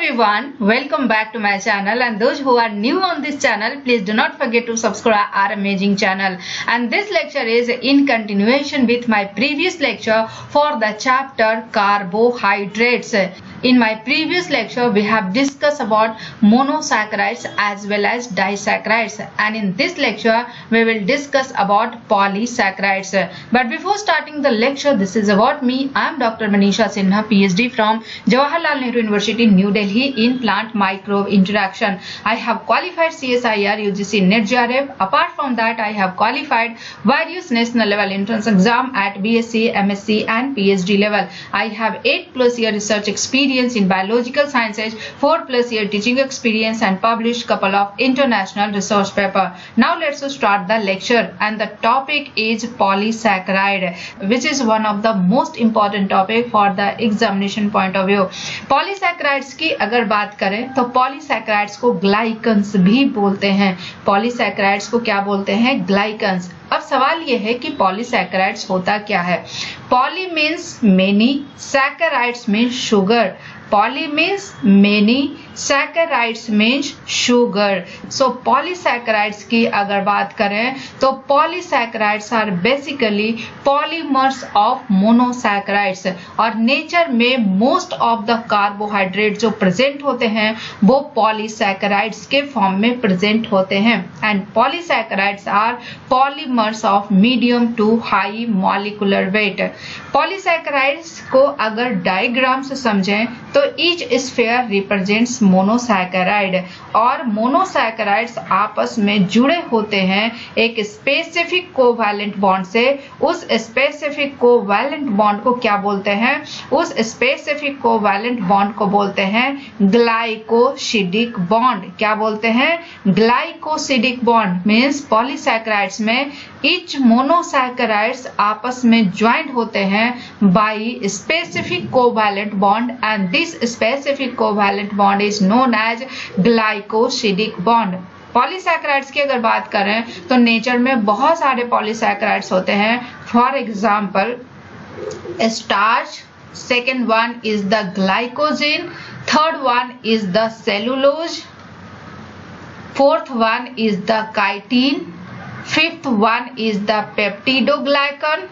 everyone, welcome back to my channel, and those who are new on this channel, please do not forget to subscribe our amazing channel. And this lecture is in continuation with my previous lecture for the chapter carbohydrates. In my previous lecture, we have discussed about monosaccharides as well as disaccharides, and in this lecture we will discuss about polysaccharides. But before starting the lecture, this is about me. I am Dr. Manisha Sinha, PhD from Jawaharlal Nehru University, New Delhi, in plant microbe interaction. I have qualified CSIR, UGC, NET, JRF. Apart from that, I have qualified various national level entrance exam at BSc, MSc and PhD level. I have 8+ year research experience in biological sciences, 4+ year teaching experience, and published couple of international research paper. Now let's start the lecture, and the topic is polysaccharide, which is one of the most important topic for the examination point of view. Polysaccharides की अगर बात करें तो polysaccharides को ग्लाइकन्स भी बोलते हैं। Polysaccharides को क्या बोलते हैं? ग्लाइकन्स। अब सवाल यह है कि पॉलीसैकेराइड्स होता क्या है? Poly means many, saccharides means sugar. Poly means many, saccharides means sugar. So polysaccharides की अगर बात करें तो polysaccharides are basically polymers of monosaccharides, और नेचर में most of the carbohydrates जो प्रेजेंट होते हैं वो polysaccharides के फॉर्म में प्रेजेंट होते हैं। And polysaccharides are polymers of medium to high molecular weight. polysaccharides को अगर डायग्राम से समझें तो each sphere represents monosaccharide, और monosaccharides आपस में जुड़े होते हैं एक स्पेसिफिक कोवैलेंट बॉन्ड से। उस स्पेसिफिक कोवैलेंट बॉन्ड को क्या बोलते हैं? उस स्पेसिफिक कोवैलेंट बॉन्ड को बोलते हैं ग्लाइकोसिडिक बॉन्ड। क्या बोलते हैं? Glycosidic bond. मीन्स पॉलीसैकेराइड्स में each monosaccharides आपस में ज्वाइंट होते हैं by specific covalent bond, and this specific covalent bond is known as glycosidic bond. Polysaccharides की अगर बात करें तो नेचर में बहुत सारे पॉलीसैकेराइड्स होते हैं। For example starch, second one is the glycogen, third one is the cellulose, fourth one is the chitin, fifth one is the peptidoglycan.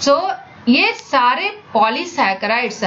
So ये सारे पॉलीसैकेराइड्स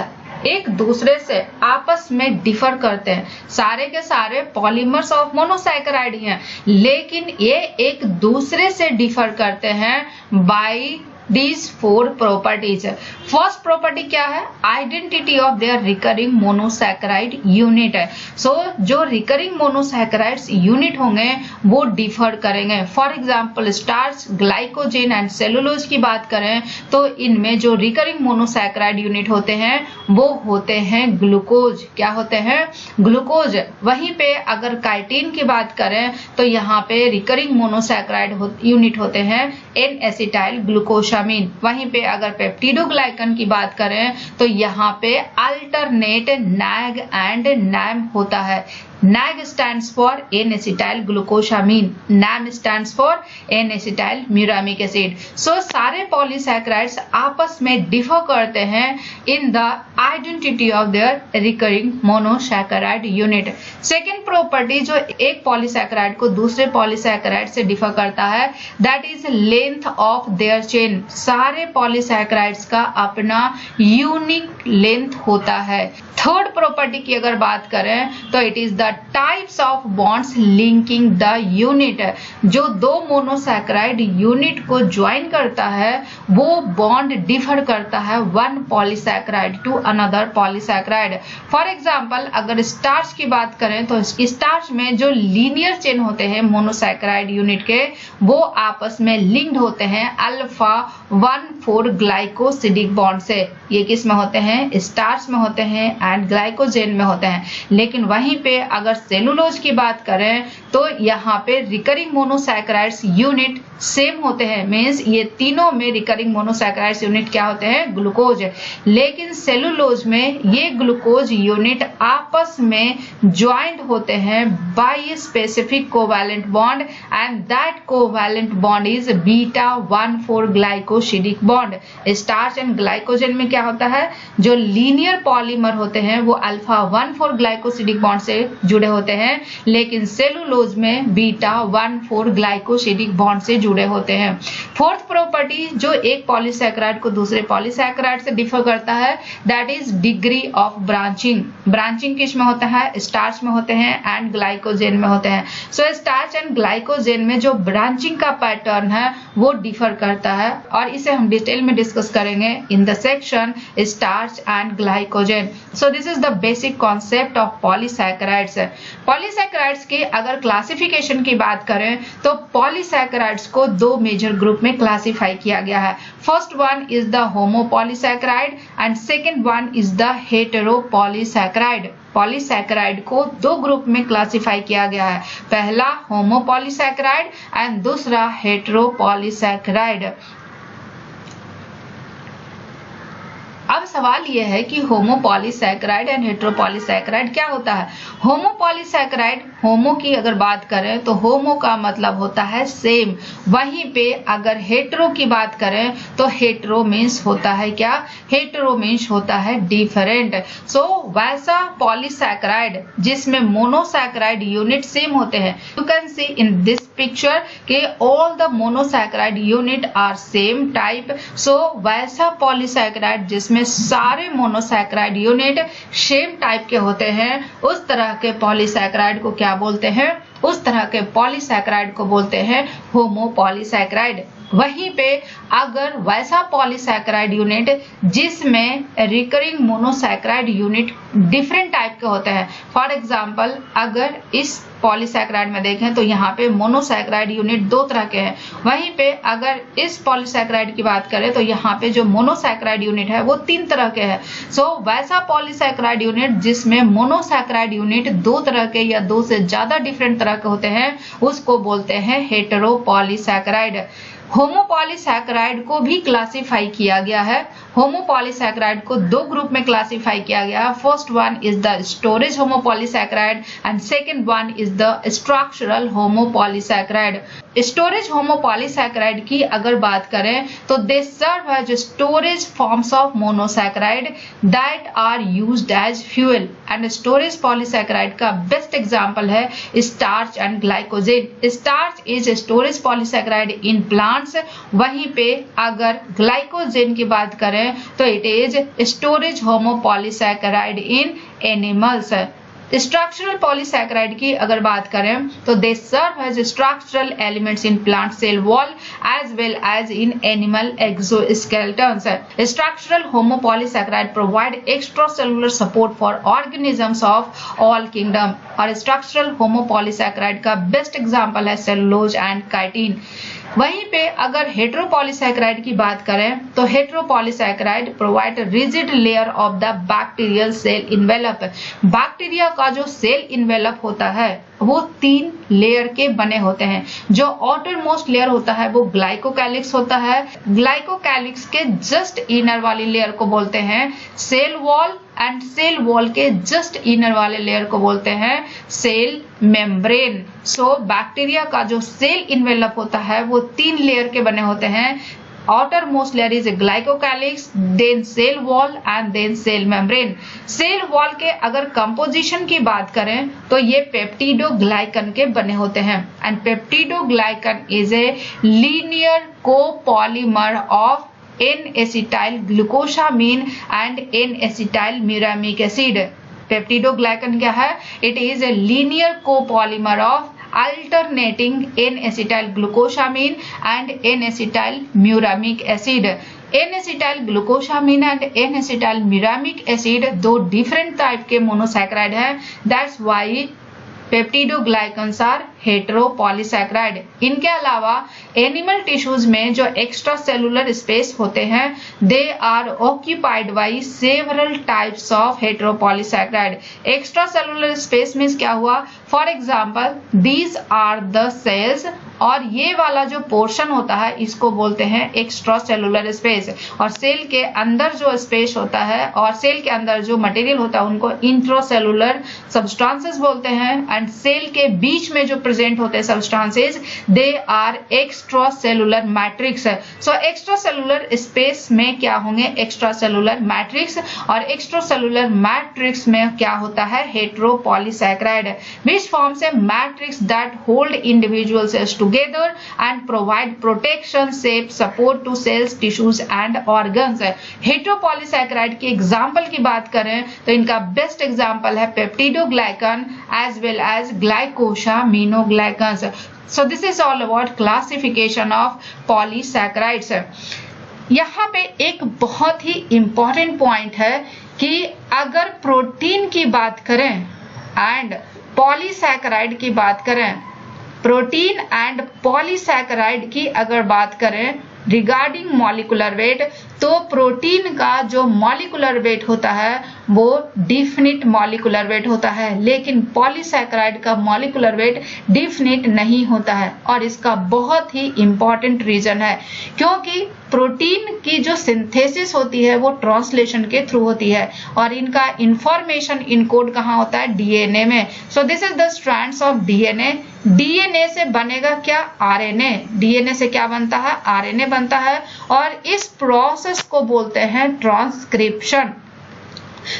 एक दूसरे से आपस में डिफर करते हैं। सारे के सारे पॉलीमर्स ऑफ मोनोसैकेराइड ही हैं, लेकिन ये एक दूसरे से डिफर करते हैं by these 4 properties. First property क्या है? Identity of their recurring monosaccharide unit है। सो जो रिकरिंग मोनोसैकेराइड्स यूनिट होंगे वो डिफर करेंगे। For example starch, glycogen and cellulose की बात करें तो इनमें जो रिकरिंग मोनोसैकेराइड यूनिट होते हैं वो होते हैं ग्लूकोज। क्या होते हैं? ग्लूकोज। वहीं पे अगर काइटिन की बात करें तो यहाँ पे रिकरिंग मोनोसैकेराइड यूनिट होते हैं एन एसिटाइल ग्लूकोसामीन। वहीं पे अगर पेप्टिडोग्लाइकन की बात करें तो यहाँ पे अल्टरनेट नैग एंड नैम होता है। NAG stands for N-acetyl glucosamine, NAM stands for N-acetyl muramic acid. So सारे पॉलीसैकेराइड्स आपस में डिफर करते हैं in the identity of their recurring monosaccharide unit. Second property जो एक पॉलीसैकेराइड को दूसरे पॉलीसैकेराइड से डिफर करता है that is length of their chain. सारे पॉलीसैकेराइड्स का अपना यूनिक लेंथ होता है। थर्ड प्रॉपर्टी की अगर बात करें तो it is the types of bonds linking the unit. जो दो मोनोसैकेराइड यूनिट को ज्वाइन करता है वो बॉन्ड डिफर करता है one polysaccharide to another polysaccharide. For example अगर स्टार्च की बात करें तो स्टार्च में जो लीनियर चेन होते हैं मोनोसैकेराइड यूनिट के वो आपस में लिंक्ड होते हैं अल्फा 1,4 ग्लाइकोसिडिक बॉन्ड से। ये किस में होते हैं? स्टार्च में होते हैं एंड ग्लाइकोजेन में होते हैं। लेकिन वहीं पे अगर सेलुलोज की बात करें तो यहाँ पे रिकरिंग मोनोसैकेराइड्स यूनिट सेम होते हैं, मीन्स ये तीनों में रिकरिंग मोनोसैकेराइड्स यूनिट क्या होते हैं, ग्लूकोज। लेकिन सेलुलोज में ये ग्लूकोज यूनिट आपस में ज्वाइंट होते हैं by specific covalent bond and that covalent bond is beta 1,4 glycosidic bond. Starch and glycogen में क्या होता है, जो लीनियर पॉलीमर होते हैं वो अल्फा 1,4 ग्लाइकोसिडिक बॉन्ड से जुड़े होते हैं, लेकिन सेलुलोज में बीटा 1,4 ग्लाइकोसिडिक बॉन्ड से जुड़े होते हैं। फोर्थ प्रॉपर्टी जो एक पॉलीसैकेराइड को दूसरे पॉलीसैकेराइड से डिफर करता है, that is degree of branching. Branching किस में होता है, स्टार्च में होते हैं एंड ग्लाइकोजेन में होते हैं। सो स्टार्च एंड ग्लाइकोजेन में जो ब्रांचिंग का पैटर्न है वो डिफर करता है, और इसे हम डिटेल में डिस्कस करेंगे in the section starch and glycogen. So this is the basic concept of polysaccharides. Polysaccharides के अगर क्लासिफिकेशन की बात करें तो पॉलीसैकेराइड्स को दो मेजर ग्रुप में क्लासिफाई किया गया है। First one is the homopolysaccharide and second one is the heteropolysaccharide. Polysaccharide को दो ग्रुप में क्लासिफाई किया गया है, पहला होमोपॉलीसैकेराइड एंड दूसरा हेटेरोपॉलीसैकेराइड। अब सवाल यह है कि होमोपॉलीसैकेराइड एंड हेटेरोपॉलीसैकेराइड क्या होता है। होमोपॉलीसैकेराइड, होमो की अगर बात करें तो होमो का मतलब होता है सेम, वहीं पे अगर हेटेरो की बात करें तो हेटेरो मीन्स होता है क्या, हेटेरो मीन्स होता है डिफरेंट। सो वैसा पॉलीसैकेराइड जिसमें मोनोसैकेराइड यूनिट सेम होते हैं, you can see in this picture के all the monosaccharide unit are same type. So वैसा पॉलीसैकेराइड जिसमें सारे मोनोसैकेराइड यूनिट सेम टाइप के होते हैं, उस तरह के पॉलीसैकेराइड को क्या बोलते हैं, उस तरह के पॉलीसैकेराइड को बोलते हैं होमोपॉलीसैकेराइड। वहीं पे अगर वैसा पॉलीसैकेराइड यूनिट जिसमें recurring monosaccharide unit different type के होते हैं, फॉर एग्जांपल अगर इस पॉलीसैकेराइड में देखें तो यहाँ पे मोनोसैकेराइड यूनिट दो तरह के हैं, वहीं पे अगर इस पॉलीसैकेराइड की बात करें तो यहाँ पे जो मोनोसैकेराइड यूनिट है वो तीन तरह के हैं। सो वैसा पॉलीसैकेराइड यूनिट जिसमें मोनोसैकेराइड यूनिट दो तरह के या दो से ज्यादा डिफरेंट तरह के होते हैं उसको बोलते हैं हेटेरोपॉलीसैकेराइड। होमोपॉलीसैकेराइड को भी क्लासिफाई किया गया है। होमोपॉलीसैकेराइड को दो ग्रुप में क्लासिफाई किया गया है। First one is the storage homopolysaccharide and second one is the structural homopolysaccharide. Storage homopolysaccharide की अगर बात करें तो they serve as storage forms of monosaccharide that are used as fuel, and storage polysaccharide का best example है starch and glycogen. Starch is storage polysaccharide in plants, वहीं पे अगर ग्लाइकोजेन की बात करें तो it is storage homopolysaccharide in animals. Structural polysaccharide की अगर बात करें तो they serve as structural elements in plant cell wall as well as in animal exoskeletons. Structural homopolysaccharide provide extracellular support for organisms of all kingdom, और structural homopolysaccharide का best example है cellulose and chitin. वहीं पे अगर heteropolysaccharide की बात करें तो heteropolysaccharide provide rigid layer of the bacterial cell envelope. Bacteria का जो सेल इन्वेलप होता है वो तीन लेयर के बने होते हैं। जो आउटर मोस्ट लेयर होता है वो ग्लाइकोकैलिक्स होता है। ग्लाइकोकैलिक्स के जस्ट इनर वाली लेयर को बोलते हैं cell wall, and cell wall के जस्ट इनर वाले लेयर को बोलते हैं सेल मेम्ब्रेन। सो बैक्टीरिया का जो सेल इन्वेलप होता है वो तीन लेयर के बने होते हैं। outermost layer is a glycocalyx, then cell wall and then cell membrane. Cell wall के अगर कंपोजिशन की बात करें तो ये पेप्टिडोग्लाइकन के बने होते हैं, and peptidoglycan is a linear copolymer of N-acetyl glucosamine and N-acetyl muramic acid. Peptidoglycan क्या है? It is a linear copolymer of alternating N-acetyl glucosamine and N-acetyl muramic acid. N-acetyl glucosamine and N-acetyl muramic acid दो different type के monosaccharide हैं. That's why peptidoglycans are हेटेरोपॉलीसैकेराइड। इनके अलावा animal tissues में जो extra cellular space होते हैं they are occupied by several types of heteropolysaccharide. Extra cellular space means क्या हुआ, for example these are the cells, और ये वाला जो पोर्शन होता है इसको बोलते हैं एक्स्ट्रा सेलुलर स्पेस, और सेल के अंदर जो स्पेस होता है और सेल के अंदर जो मटेरियल होता है उनको इंट्रासेलुलर सब्सटेंसेस बोलते हैं, एंड सेल के बीच में जो प्रेजेंट होते हैं substances they are extra cellular matrix. So extra cellular space में क्या होंगे, एक्स्ट्रा सेलुलर मैट्रिक्स, और एक्स्ट्रा सेलुलर मैट्रिक्स में क्या होता है, हेटेरोपॉलीसैकेराइड, which forms a matrix that hold individual cells together and provide protection, shape, support to cells, tissues and organs। हेटेरोपॉलीसैकेराइड की example की बात करें तो इनका बेस्ट एग्जांपल है peptidoglycan as well as glycosaminoglycans. So this is all about classification of polysaccharides. यहाँ पे एक बहुत ही इंपॉर्टेंट पॉइंट है कि अगर प्रोटीन की बात करें एंड पॉलीसैकेराइड की बात करें, प्रोटीन एंड पॉलीसैकेराइड की अगर बात करें रिगार्डिंग मॉलिक्यूलर वेट, तो प्रोटीन का जो मॉलिक्यूलर वेट होता है वो डिफिनिट मॉलिक्यूलर वेट होता है, लेकिन पॉलीसैकेराइड का मॉलिक्यूलर वेट डिफिनिट नहीं होता है। और इसका बहुत ही इंपॉर्टेंट रीजन है क्योंकि प्रोटीन की जो सिंथेसिस होती है वो ट्रांसलेशन के थ्रू होती है और इनका इंफॉर्मेशन इनकोड कहाँ होता है, डीएनए में। सो this is the strands of DNA. DNA से बनेगा क्या, आरएनए। डीएनए से क्या बनता है, आरएनए बनता है, और इस प्रोसेस को बोलते हैं ट्रांसक्रिप्शन।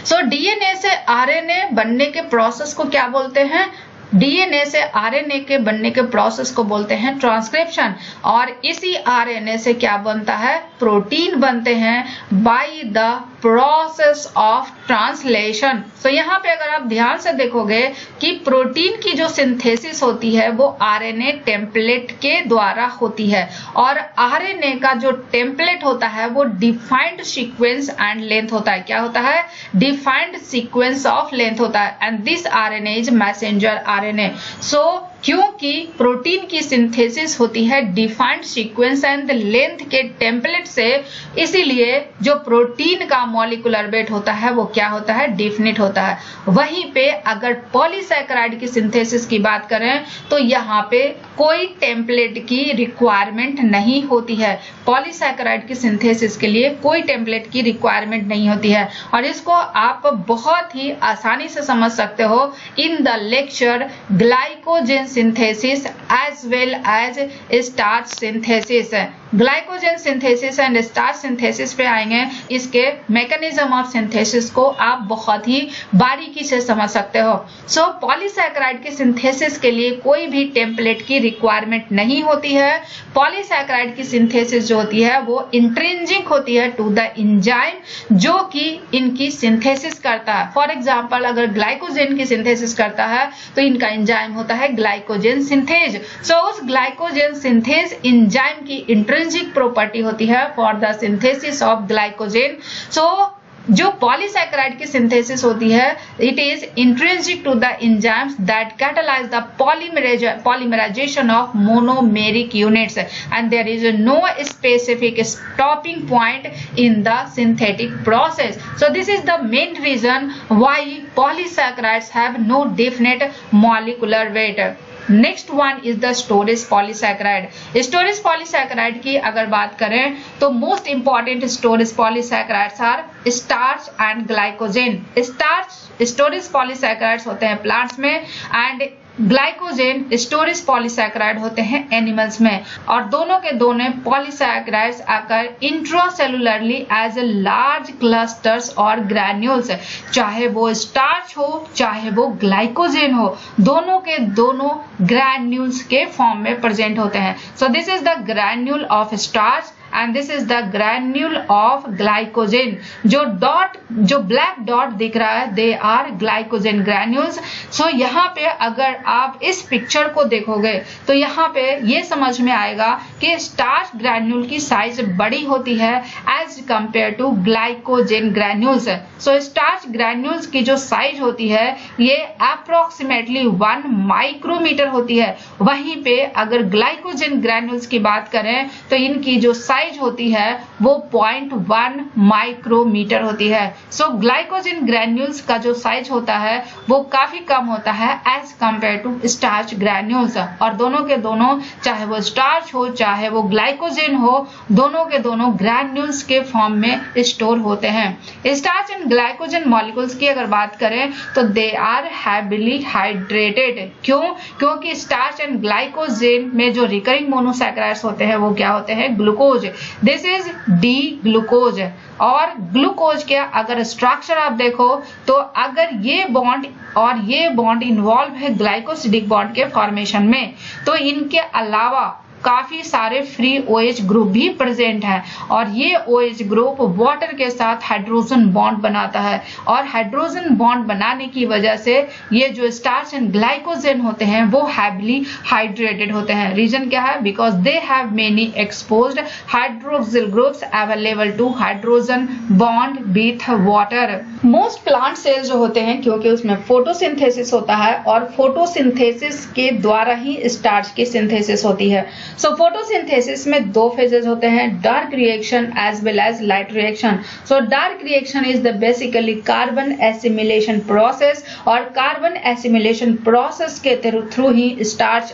सो डीएनए से आरएनए बनने के प्रोसेस को क्या बोलते हैं, डीएनए से आरएनए के बनने के प्रोसेस को बोलते हैं ट्रांसक्रिप्शन, और इसी आरएनए से क्या बनता है, प्रोटीन बनते हैं by the process of translation. So यहाँ पे अगर आप ध्यान से देखोगे कि प्रोटीन की जो सिंथेसिस होती है वो आरएनए टेम्पलेट के द्वारा होती है, और आरएनए का जो टेम्पलेट होता है वो डिफाइंड सीक्वेंस एंड लेंथ होता है। क्या होता है, डिफाइंड सीक्वेंस ऑफ लेंथ होता है, and this RNA is messenger RNA. So क्योंकि प्रोटीन की सिंथेसिस होती है डिफाइंड सीक्वेंस एंड लेंथ के टेम्पलेट से, इसीलिए जो प्रोटीन का मॉलिक्यूलर वेट होता है वो क्या होता है, डिफिनिट होता है। वहीं पे अगर पॉलीसैकेराइड की सिंथेसिस की बात करें तो यहाँ पे कोई टेम्पलेट की रिक्वायरमेंट नहीं होती है। पॉलीसैकेराइड की सिंथेसिस के लिए कोई टेम्पलेट की रिक्वायरमेंट नहीं होती है, और इसको आप बहुत ही आसानी से समझ सकते हो in the lecture glycogen synthesis as well as starch synthesis. Glycogen synthesis and starch synthesis पे आएंगे। इसके मैकेनिज्म ऑफ सिंथेसिस को आप बहुत ही बारीकी से समझ सकते हो। सो पॉलीसैकेराइड की सिंथेसिस के लिए कोई भी टेम्पलेट की रिक्वायरमेंट नहीं होती है। पॉलीसैकेराइड की सिंथेसिस जो होती है वो इंट्रिंसिक होती है टू द एंजाइम जो कि इनकी सिंथेसिस करता है। फॉर एग्जांपल अगर ग्लाइकोजेन की सिंथेसिस करता है तो इनका एंजाइम होता है ग्लाइकोजेन सिंथेज। सो उस ग्लाइकोजेन सिंथेज एंजाइम की इंट्रिंसिक प्रॉपर्टी होती है for the synthesis of glycogen. So जो पॉलीसैकेराइड की सिंथेसिस होती है it is intrinsic to the enzymes that catalyze the polymerization of monomeric units and there is no specific stopping point in the synthetic process. So this is the main reason why polysaccharides have no definite molecular weight. Next one is the storage polysaccharide. Storage polysaccharide की अगर बात करें तो most important storage polysaccharides are starch and glycogen. Starch storage polysaccharides होते हैं plants में, and glycogen storage polysaccharide होते हैं एनिमल्स में, और दोनों के दोनों पॉलीसैकेराइड्स आकर इंट्रासेलुलरली एज ए लार्ज क्लस्टर्स और ग्रैन्यूल्स, चाहे वो स्टार्च हो चाहे वो ग्लाइकोजेन हो, दोनों के दोनों ग्रैन्यूल्स के फॉर्म में प्रेजेंट होते हैं। So this is the granule of starch and this is the granule of glycogen. जो ब्लैक डॉट दिख रहा है दे आर ग्लाइकोजेन ग्रैन्यूल्स। सो यहाँ पे अगर आप इस पिक्चर को देखोगे तो यहाँ पे ये समझ में आएगा कि स्टार्च ग्रैन्यूल की साइज बड़ी होती है as compare to glycogen granules. So starch granules की जो साइज होती है ये अप्रोक्सीमेटली 1 माइक्रोमीटर होती है। वहीं पे अगर ग्लाइकोजेन ग्रैन्यूल्स की बात करें तो इनकी जो साइज होती है वो 0.1 माइक्रोमीटर होती है। सो ग्लाइकोजेन ग्रैन्यूल्स का जो साइज होता है वो काफी कम होता है as compare to starch granules. और दोनों के दोनों, चाहे वो स्टार्च हो चाहे वो ग्लाइकोजेन हो, दोनों के दोनों ग्रैन्यूल्स के फॉर्म में स्टोर होते हैं। स्टार्च एंड ग्लाइकोजेन मॉलिक्यूल्स की अगर बात करें तो दे आर हैवीली हाइड्रेटेड। क्योंकि स्टार्च एंड ग्लाइकोजेन में जो रिकरिंग मोनोसैकेराइड्स होते हैं वो क्या होते हैं? Glucose. This is D glucose. और ग्लूकोज के अगर स्ट्रक्चर आप देखो तो अगर ये बॉन्ड इन्वॉल्व है ग्लाइकोसिडिक बॉन्ड के फॉर्मेशन में, तो इनके अलावा काफी सारे फ्री OH ग्रुप भी प्रेजेंट है और ये OH ग्रुप वाटर के साथ हाइड्रोजन बॉन्ड बनाता है और हाइड्रोजन बॉन्ड बनाने की वजह से ये जो स्टार्च एंड ग्लाइकोजेन होते हैं वो हैवीली हाइड्रेटेड होते हैं। रीजन क्या है? Because they have many exposed hydroxyl groups available to hydrogen bond with water. Most plant cells जो होते हैं, क्योंकि उसमें फोटोसिंथेसिस होता है और फोटोसिंथेसिस के द्वारा ही स्टार्च की सिंथेसिस होती है। सो फोटोसिंथेसिस में दो फेजेस होते हैं, dark reaction as well as light reaction. So dark reaction is the basically carbon assimilation process और कार्बन एसिमिलेशन प्रोसेस के थ्रू ही स्टार्च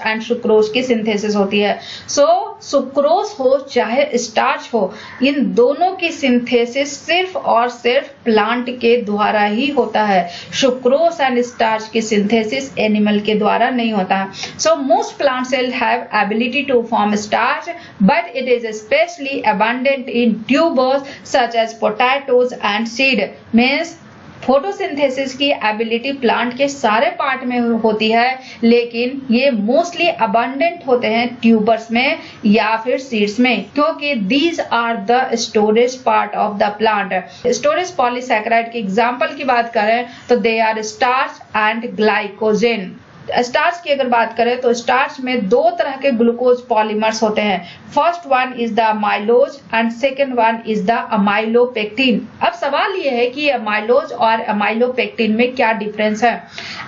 एंड सुक्रोज की सिंथेसिस होती है। सो सुक्रोज हो चाहे स्टार्च हो, इन दोनों की सिंथेसिस सिर्फ और सिर्फ प्लांट के द्वारा ही होता है। सुक्रोज एंड स्टार्च की सिंथेसिस एनिमल के द्वारा नहीं होता है। So most plant cells have ability to form starch, but it is especially abundant in tubers such as potatoes and seed. Means photosynthesis की एबिलिटी प्लांट के सारे पार्ट में होती है, लेकिन ये मोस्टली अबंडेंट होते हैं ट्यूबर्स में या फिर सीड्स में, क्योंकि these are the storage part of the plant. Storage polysaccharide के एग्जांपल की बात करें तो they are starch and glycogen. Starch की अगर बात करें तो स्टार्च में दो तरह के ग्लूकोज पॉलीमर्स होते हैं। First one is the amylose and second one is the amylopectin. अब सवाल ये है कि अमाइलोज और अमाइलोपेक्टिन में क्या डिफरेंस है?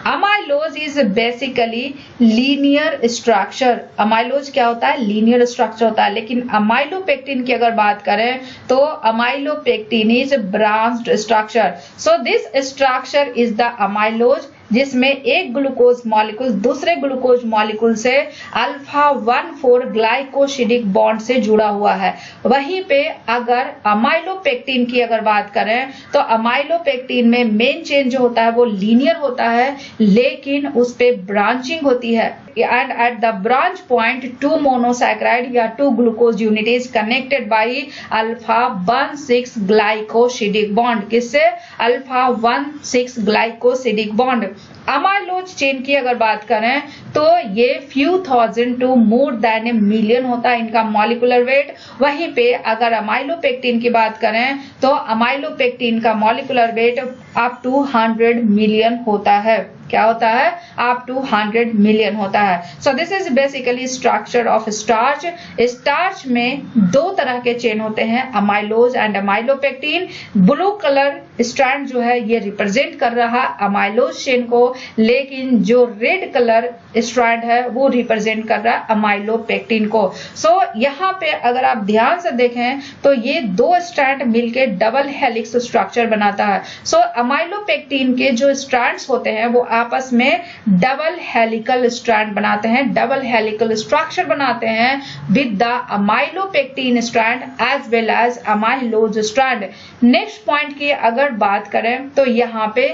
Amylose is basically linear structure. Amylose क्या होता है? लीनियर स्ट्रक्चर होता है। लेकिन अमाइलोपेक्टिन की अगर बात करें तो amylopectin is branched structure. So this structure is the amylose, जिसमें एक ग्लूकोज मॉलिक्यूल दूसरे ग्लूकोज मॉलिक्यूल से अल्फा 1,4 ग्लाइकोसिडिक बॉन्ड से जुड़ा हुआ है। वहीं पे अगर अमाइलोपेक्टिन की अगर बात करें तो अमाइलोपेक्टिन में मेन चेन जो होता है वो लीनियर होता है, लेकिन उस पे ब्रांचिंग होती है and at the branch point two monosaccharide या two glucose unit is connected by alpha 1,6 glycosidic bond। किससे? Alpha 1,6 glycosidic bond. Amylose chain की अगर बात करें तो ये few thousand to more than a million होता है इनका मॉलिक्यूलर वेट। वहीं पे अगर अमाइलोपेक्टिन की बात करें तो अमाइलोपेक्टिन का molecular weight up to 100 million होता है। क्या होता है? अप टू 100 मिलियन होता है। So this is basically structure of starch. Starch में दो तरह के चेन होते हैं, amylose and amylopectin. Blue colour strand जो है ये रिप्रेजेंट कर रहा है अमाइलोज चेन को, लेकिन जो रेड कलर स्ट्रैंड है वो रिप्रेजेंट कर रहा है अमाइलोपेक्टिन को। सो यहाँ पे अगर आप ध्यान से देखें तो ये दो स्ट्रैंड मिलके डबल हेलिक्स स्ट्रक्चर बनाता है। सो अमाइलोपेक्टिन के जो स्ट्रैंड्स होते हैं वो आपस में डबल हेलिकल स्ट्रैंड बनाते हैं, डबल हेलिकल स्ट्रक्चर बनाते हैं with the amylopectin strand as well as amylose strand. Next point की अगर बात करें तो यहाँ पे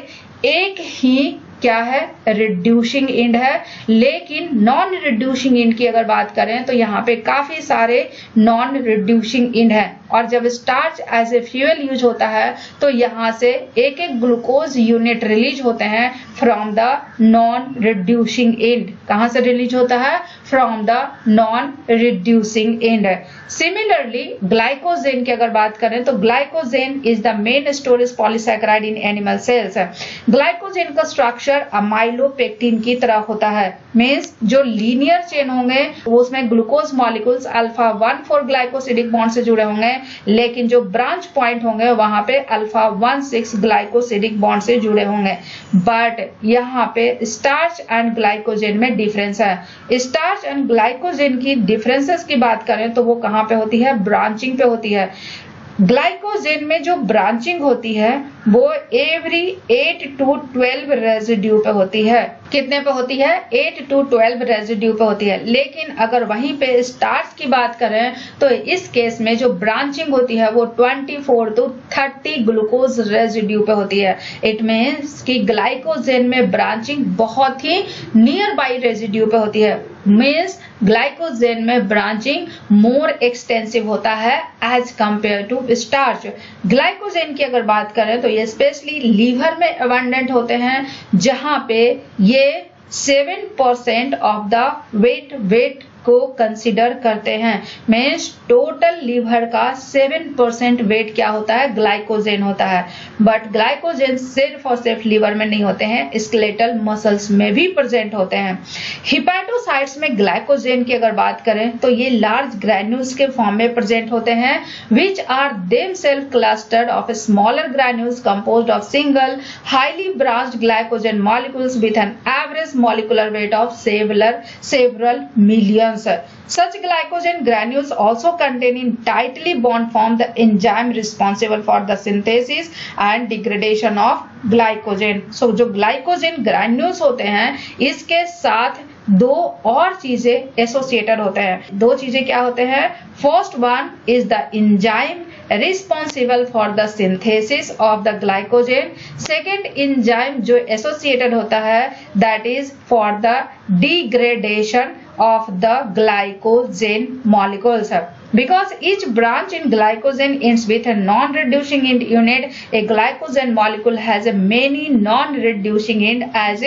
एक ही क्या है? रिड्यूसिंग एंड है, लेकिन नॉन रिड्यूसिंग एंड की अगर बात करें तो यहाँ पे काफी सारे नॉन रिड्यूसिंग एंड है। और जब starch as a fuel use होता है तो यहाँ से एक एक ग्लूकोज यूनिट रिलीज होते हैं from the non reducing and. कहां से रिलीज होता है? From the non reducing and. Similarly glycogen की अगर बात करें तो glycogen is the main storage polysaccharide in animal cells. Glycogen का स्ट्रक्चर अमाइलोपेक्टिन की तरह होता है, मींस जो लीनियर चेन होंगे वो उसमें glucose molecules alpha 1,4 glycosidic bond से जुड़े होंगे, लेकिन जो ब्रांच पॉइंट होंगे वहां पे अल्फा 1,6 ग्लाइकोसिडिक बॉन्ड से जुड़े होंगे। बट यहाँ पे स्टार्च एंड ग्लाइकोजेन में डिफरेंस है। स्टार्च एंड ग्लाइकोजेन की डिफरेंसेस की बात करें तो वो कहां पे होती है? ब्रांचिंग पे होती है। ग्लाइकोजेन में जो ब्रांचिंग होती है वो एवरी 8 to 12 रेजिड्यू पे होती है। कितने पे होती है? 8 to 12 रेजिड्यू पे होती है। लेकिन अगर वहीं पे स्टार्च की बात करें तो इस केस में जो ब्रांचिंग होती है वो 24 to 30 ग्लूकोज रेजिड्यू पे होती है। इट मींस कि ग्लाइकोजेन में ब्रांचिंग बहुत ही नियर बाई रेजिड्यू पे होती है। मींस ग्लाइकोजेन में ब्रांचिंग मोर एक्सटेंसिव होता है as compare to starch. Glycogen की अगर बात करें तो ये स्पेशली लीवर में अबंडेंट होते हैं, जहां पे ये 7% ऑफ द वेट को कंसीडर करते हैं। मींस टोटल लीवर का 7% वेट क्या होता है? ग्लाइकोजेन होता है। बट ग्लाइकोजेन सिर्फ और सिर्फ लीवर में नहीं होते हैं, स्केलेटल मसल्स में भी प्रेजेंट होते हैं। हिपैटोसाइट्स में ग्लाइकोजेन की अगर बात करें तो ये लार्ज ग्रैन्यूल्स के फॉर्म में प्रेजेंट होते हैं, which are themselves clustered of smaller granules composed of single highly branched glycogen molecules with an average molecular weight of several millions. Such glycogen granules also contain in tightly bond form the enzyme responsible for the synthesis and degradation of glycogen. So जो glycogen granules होते हैं इसके साथ दो और चीजें associated होते हैं। दो चीजें क्या होते हैं? First one is the enzyme responsible for the synthesis of the glycogen. Second enzyme जो associated होता है that is for the degradation of the glycogen molecules. Because each branch in glycogen ends with a non-reducing end unit, a glycogen molecule has a many non-reducing end as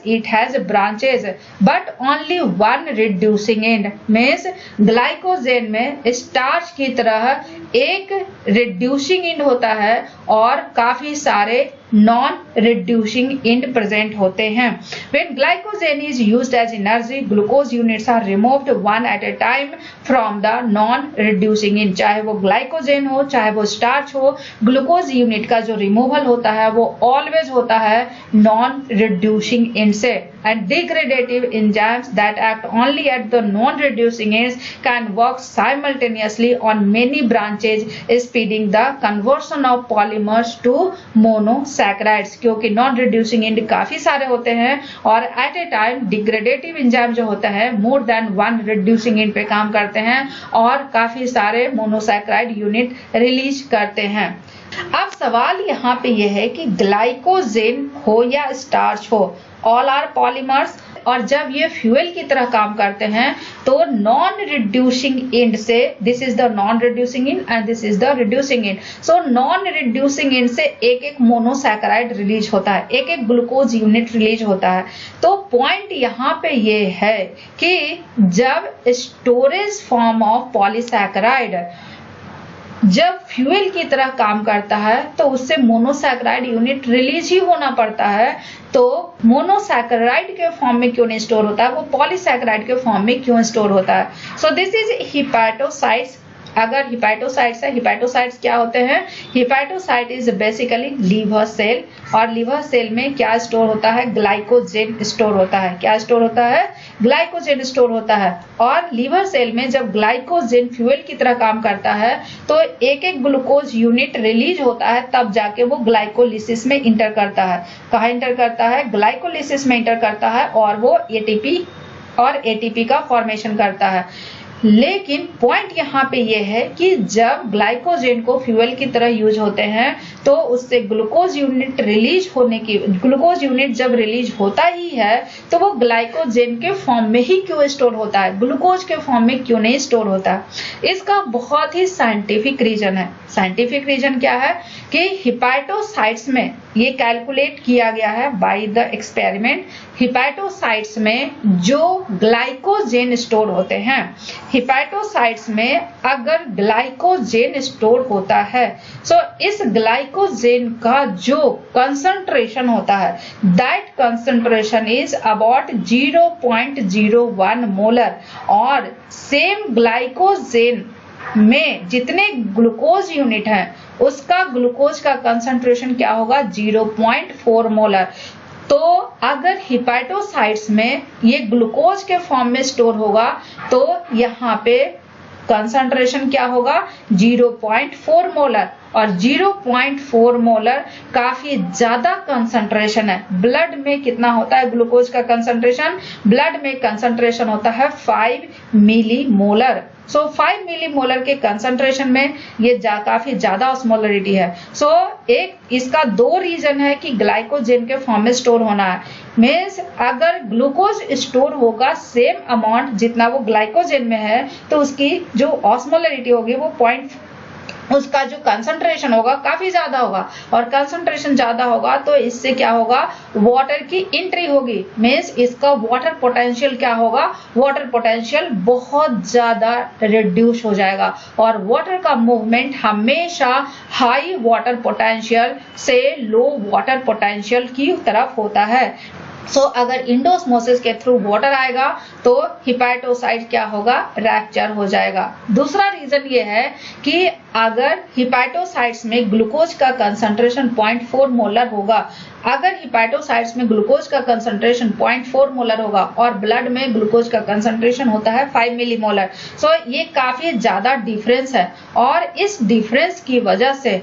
it has branches, but only one reducing end. Means glycogen में starch की तरह एक reducing end होता है और काफी सारे non-reducing end present होते हैं। When glycogen is used as energy, glucose units are removed one at a time from the non-reducing end. चाहे वो glycogen हो चाहे वो starch हो, ग्लूकोज यूनिट का जो रिमूवल होता है वो ऑलवेज होता है non-reducing end से। And degradative enzymes that act only at the non-reducing ends can work simultaneously on many branches, speeding the conversion of polymers to monosaccharides. क्योंकि non-reducing end काफी सारे होते हैं और at a time degradative enzyme जो होता है more than one reducing end पे काम करते हैं और काफी सारे monosaccharide यूनिट रिलीज करते हैं। अब सवाल यहाँ पे यह है कि ग्लाइकोजेन हो या स्टार्च हो, ऑल आर पॉलीमर्स, और जब ये फ्यूल की तरह काम करते हैं तो नॉन रिड्यूसिंग एंड से, this is the non reducing and and this is the reducing and, so non reducing and से एक एक मोनोसैकेराइड रिलीज होता है, एक एक ग्लूकोज यूनिट रिलीज होता है। तो पॉइंट यहाँ पे ये है कि जब स्टोरेज फॉर्म ऑफ पॉलीसैकेराइड जब फ्यूल की तरह काम करता है तो उससे मोनोसैकेराइड यूनिट रिलीज ही होना पड़ता है। तो मोनोसैकेराइड के फॉर्म में क्यों नहीं स्टोर होता है, वो पॉलीसैकेराइड के फॉर्म में क्यों स्टोर होता है? So this is hepatocytes. अगर हिपैटोसाइट्स है, हिपैटोसाइट्स क्या होते हैं? Hepatocyte is basically liver cell, और लीवर सेल में क्या स्टोर होता है? ग्लाइकोजेन स्टोर होता है। क्या स्टोर होता है? ग्लाइकोजेन स्टोर होता है। और लीवर सेल में जब ग्लाइकोजेन फ्यूल की तरह काम करता है तो एक एक ग्लूकोज यूनिट रिलीज होता है, तब जाके वो ग्लाइकोलिसिस में इंटर करता है। कहाँ इंटर करता है? ग्लाइकोलिसिस में इंटर करता है और वो एटीपी का फॉर्मेशन करता है। लेकिन पॉइंट यहाँ पे ये है कि जब ग्लाइकोजेन को फ्यूल की तरह यूज होते हैं तो उससे ग्लूकोज यूनिट जब रिलीज होता ही है तो वो ग्लाइकोजेन के फॉर्म में ही क्यों स्टोर होता है, ग्लूकोज के फॉर्म में क्यों नहीं स्टोर होता? इसका बहुत ही साइंटिफिक रीजन है। साइंटिफिक रीजन क्या है कि हिपैटोसाइट्स में ये कैलकुलेट किया गया है बाय द एक्सपेरिमेंट। हिपैटोसाइट्स में जो ग्लाइकोजेन स्टोर होते हैं, हिपैटोसाइट्स में अगर ग्लाइकोजेन स्टोर होता है, सो इस ग्लाइकोजेन का जो कंसंट्रेशन होता है, that concentration is about 0.01 molar, और सेम ग्लाइकोजेन में जितने ग्लूकोज यूनिट हैं उसका ग्लूकोज का कंसंट्रेशन क्या होगा, 0.4 मोलर। तो अगर हिपैटोसाइट्स में ये ग्लूकोज के फॉर्म में स्टोर होगा तो यहाँ पे कंसंट्रेशन क्या होगा, 0.4 मोलर, और 0.4 मोलर काफी ज्यादा कंसंट्रेशन है। ब्लड में कितना होता है ग्लूकोज का कंसंट्रेशन, ब्लड में कंसंट्रेशन होता है 5 मिली मोलर। सो 5 मिली मोलर के कंसंट्रेशन में ये काफी ज्यादा ऑस्मोलरिटी है। सो एक इसका दो रीजन है कि ग्लाइकोजेन के फॉर्म में स्टोर होना है, मीन्स अगर ग्लूकोज स्टोर होगा सेम अमाउंट जितना वो ग्लाइकोजेन में है, तो उसकी जो ऑस्मोलरिटी होगी वो उसका जो कंसंट्रेशन होगा काफी ज्यादा होगा, और कंसंट्रेशन ज्यादा होगा तो इससे क्या होगा, वाटर की एंट्री होगी, मीन्स इसका वाटर पोटेंशियल क्या होगा, वाटर पोटेंशियल बहुत ज्यादा रिड्यूस हो जाएगा। और वाटर का मूवमेंट हमेशा हाई वाटर पोटेंशियल से लो वाटर पोटेंशियल की तरफ होता है। सो अगर इंडोस्मोसिस के थ्रू वाटर आएगा तो हिपैटोसाइट क्या होगा, रैप्चर हो जाएगा। दूसरा रीजन ये है कि अगर हिपैटोसाइट्स में ग्लूकोज का कंसंट्रेशन 0.4 मोलर होगा, अगर हिपैटोसाइट्स में ग्लूकोज का कंसंट्रेशन 0.4 मोलर होगा और ब्लड में ग्लूकोज का कंसंट्रेशन होता है 5 मिली मोलर, सो ये काफी ज्यादा डिफरेंस है, और इस डिफरेंस की वजह से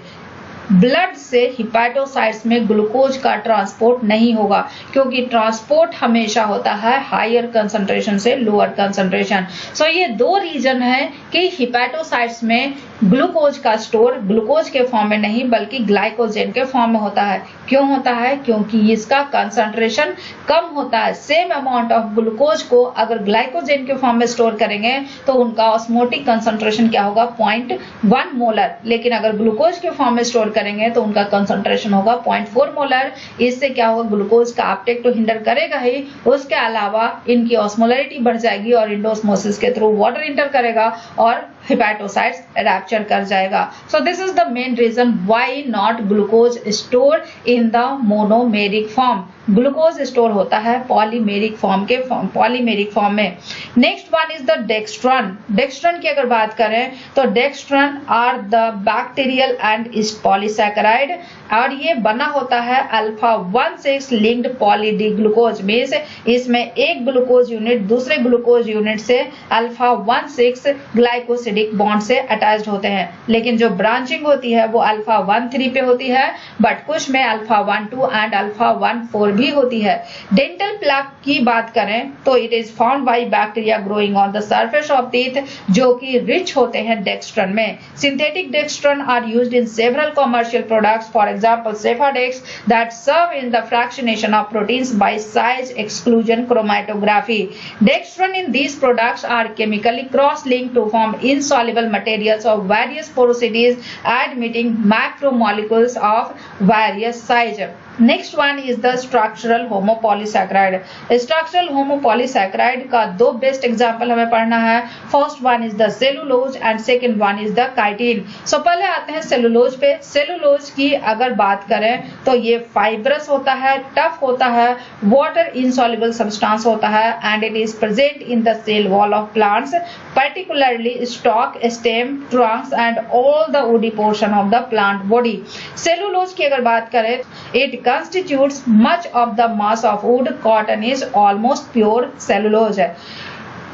ब्लड से हिपैटोसाइट्स में ग्लूकोज का ट्रांसपोर्ट नहीं होगा, क्योंकि ट्रांसपोर्ट हमेशा होता है हायर कंसंट्रेशन से लोअर कंसंट्रेशन। सो ये दो रीजन है कि हिपैटोसाइट्स में ग्लूकोज का स्टोर ग्लूकोज के फॉर्म में नहीं बल्कि ग्लाइकोजेन के फॉर्म में होता है। क्यों होता है, क्योंकि इसका कंसंट्रेशन कम होता है। सेम अमाउंट ऑफ ग्लूकोज को अगर ग्लाइकोजेन के फॉर्म में स्टोर करेंगे तो उनका ऑस्मोटिक कंसंट्रेशन क्या होगा, 0.1 मोलर, लेकिन अगर ग्लूकोज के फॉर्म में स्टोर करेंगे तो उनका कंसंट्रेशन होगा 0.4 मोलर। इससे क्या होगा, ग्लूकोज का अपटेक तो हिंडर करेगा ही, उसके अलावा इनकी ऑस्मोलरिटी बढ़ जाएगी और इंडोस्मोसिस के थ्रू वाटर इंटर करेगा और hepatocytes रैप्चर कर जाएगा। So this is the main reason why not glucose stored in the monomeric form. Glucose store होता है पॉलीमेरिक फॉर्म में। Next one is the dextran. Dextran की अगर बात करें तो dextran are the bacterial and is polysaccharide, और ये बना होता है alpha 1,6 linked poly D glucose, means इसमें एक ग्लूकोज यूनिट दूसरे ग्लूकोज यूनिट से अल्फा 1,6 ग्लाइकोसिडिक बॉन्ड से अटैच्ड होते हैं। लेकिन जो ब्रांचिंग होती है वो अल्फा 1,3 पे होती है, बट कुछ में अल्फा 1,2 एंड अल्फा 1,4 भी होती है। डेंटल प्लाक की बात करें तो it is found by bacteria growing on the surface of teeth, जो कि रिच होते हैं डेक्स्ट्रॉन में। Synthetic dextran are used in several commercial products, for example Sephadex that serve in the fractionation of proteins by size exclusion chromatography. Dextran in these products are chemically cross-linked to form insoluble materials of various porosities admitting macromolecules of various size. Next one is the structural homopolysaccharide. Structural homopolysaccharide का दो best example हमें पढ़ना है। First one is the cellulose and second one is the chitin. So पहले आते हैं cellulose पे। Cellulose की अगर बात करें तो ये फाइब्रस होता है, टफ होता है, वाटर इनसॉल्युबल सब्सटेंस होता है and it is present in the cell wall of plants, particularly stalk, stem, trunks and all the woody portion of the plant body. Cellulose की अगर बात करें, it constitutes much of the mass of wood. Cotton is almost pure cellulose.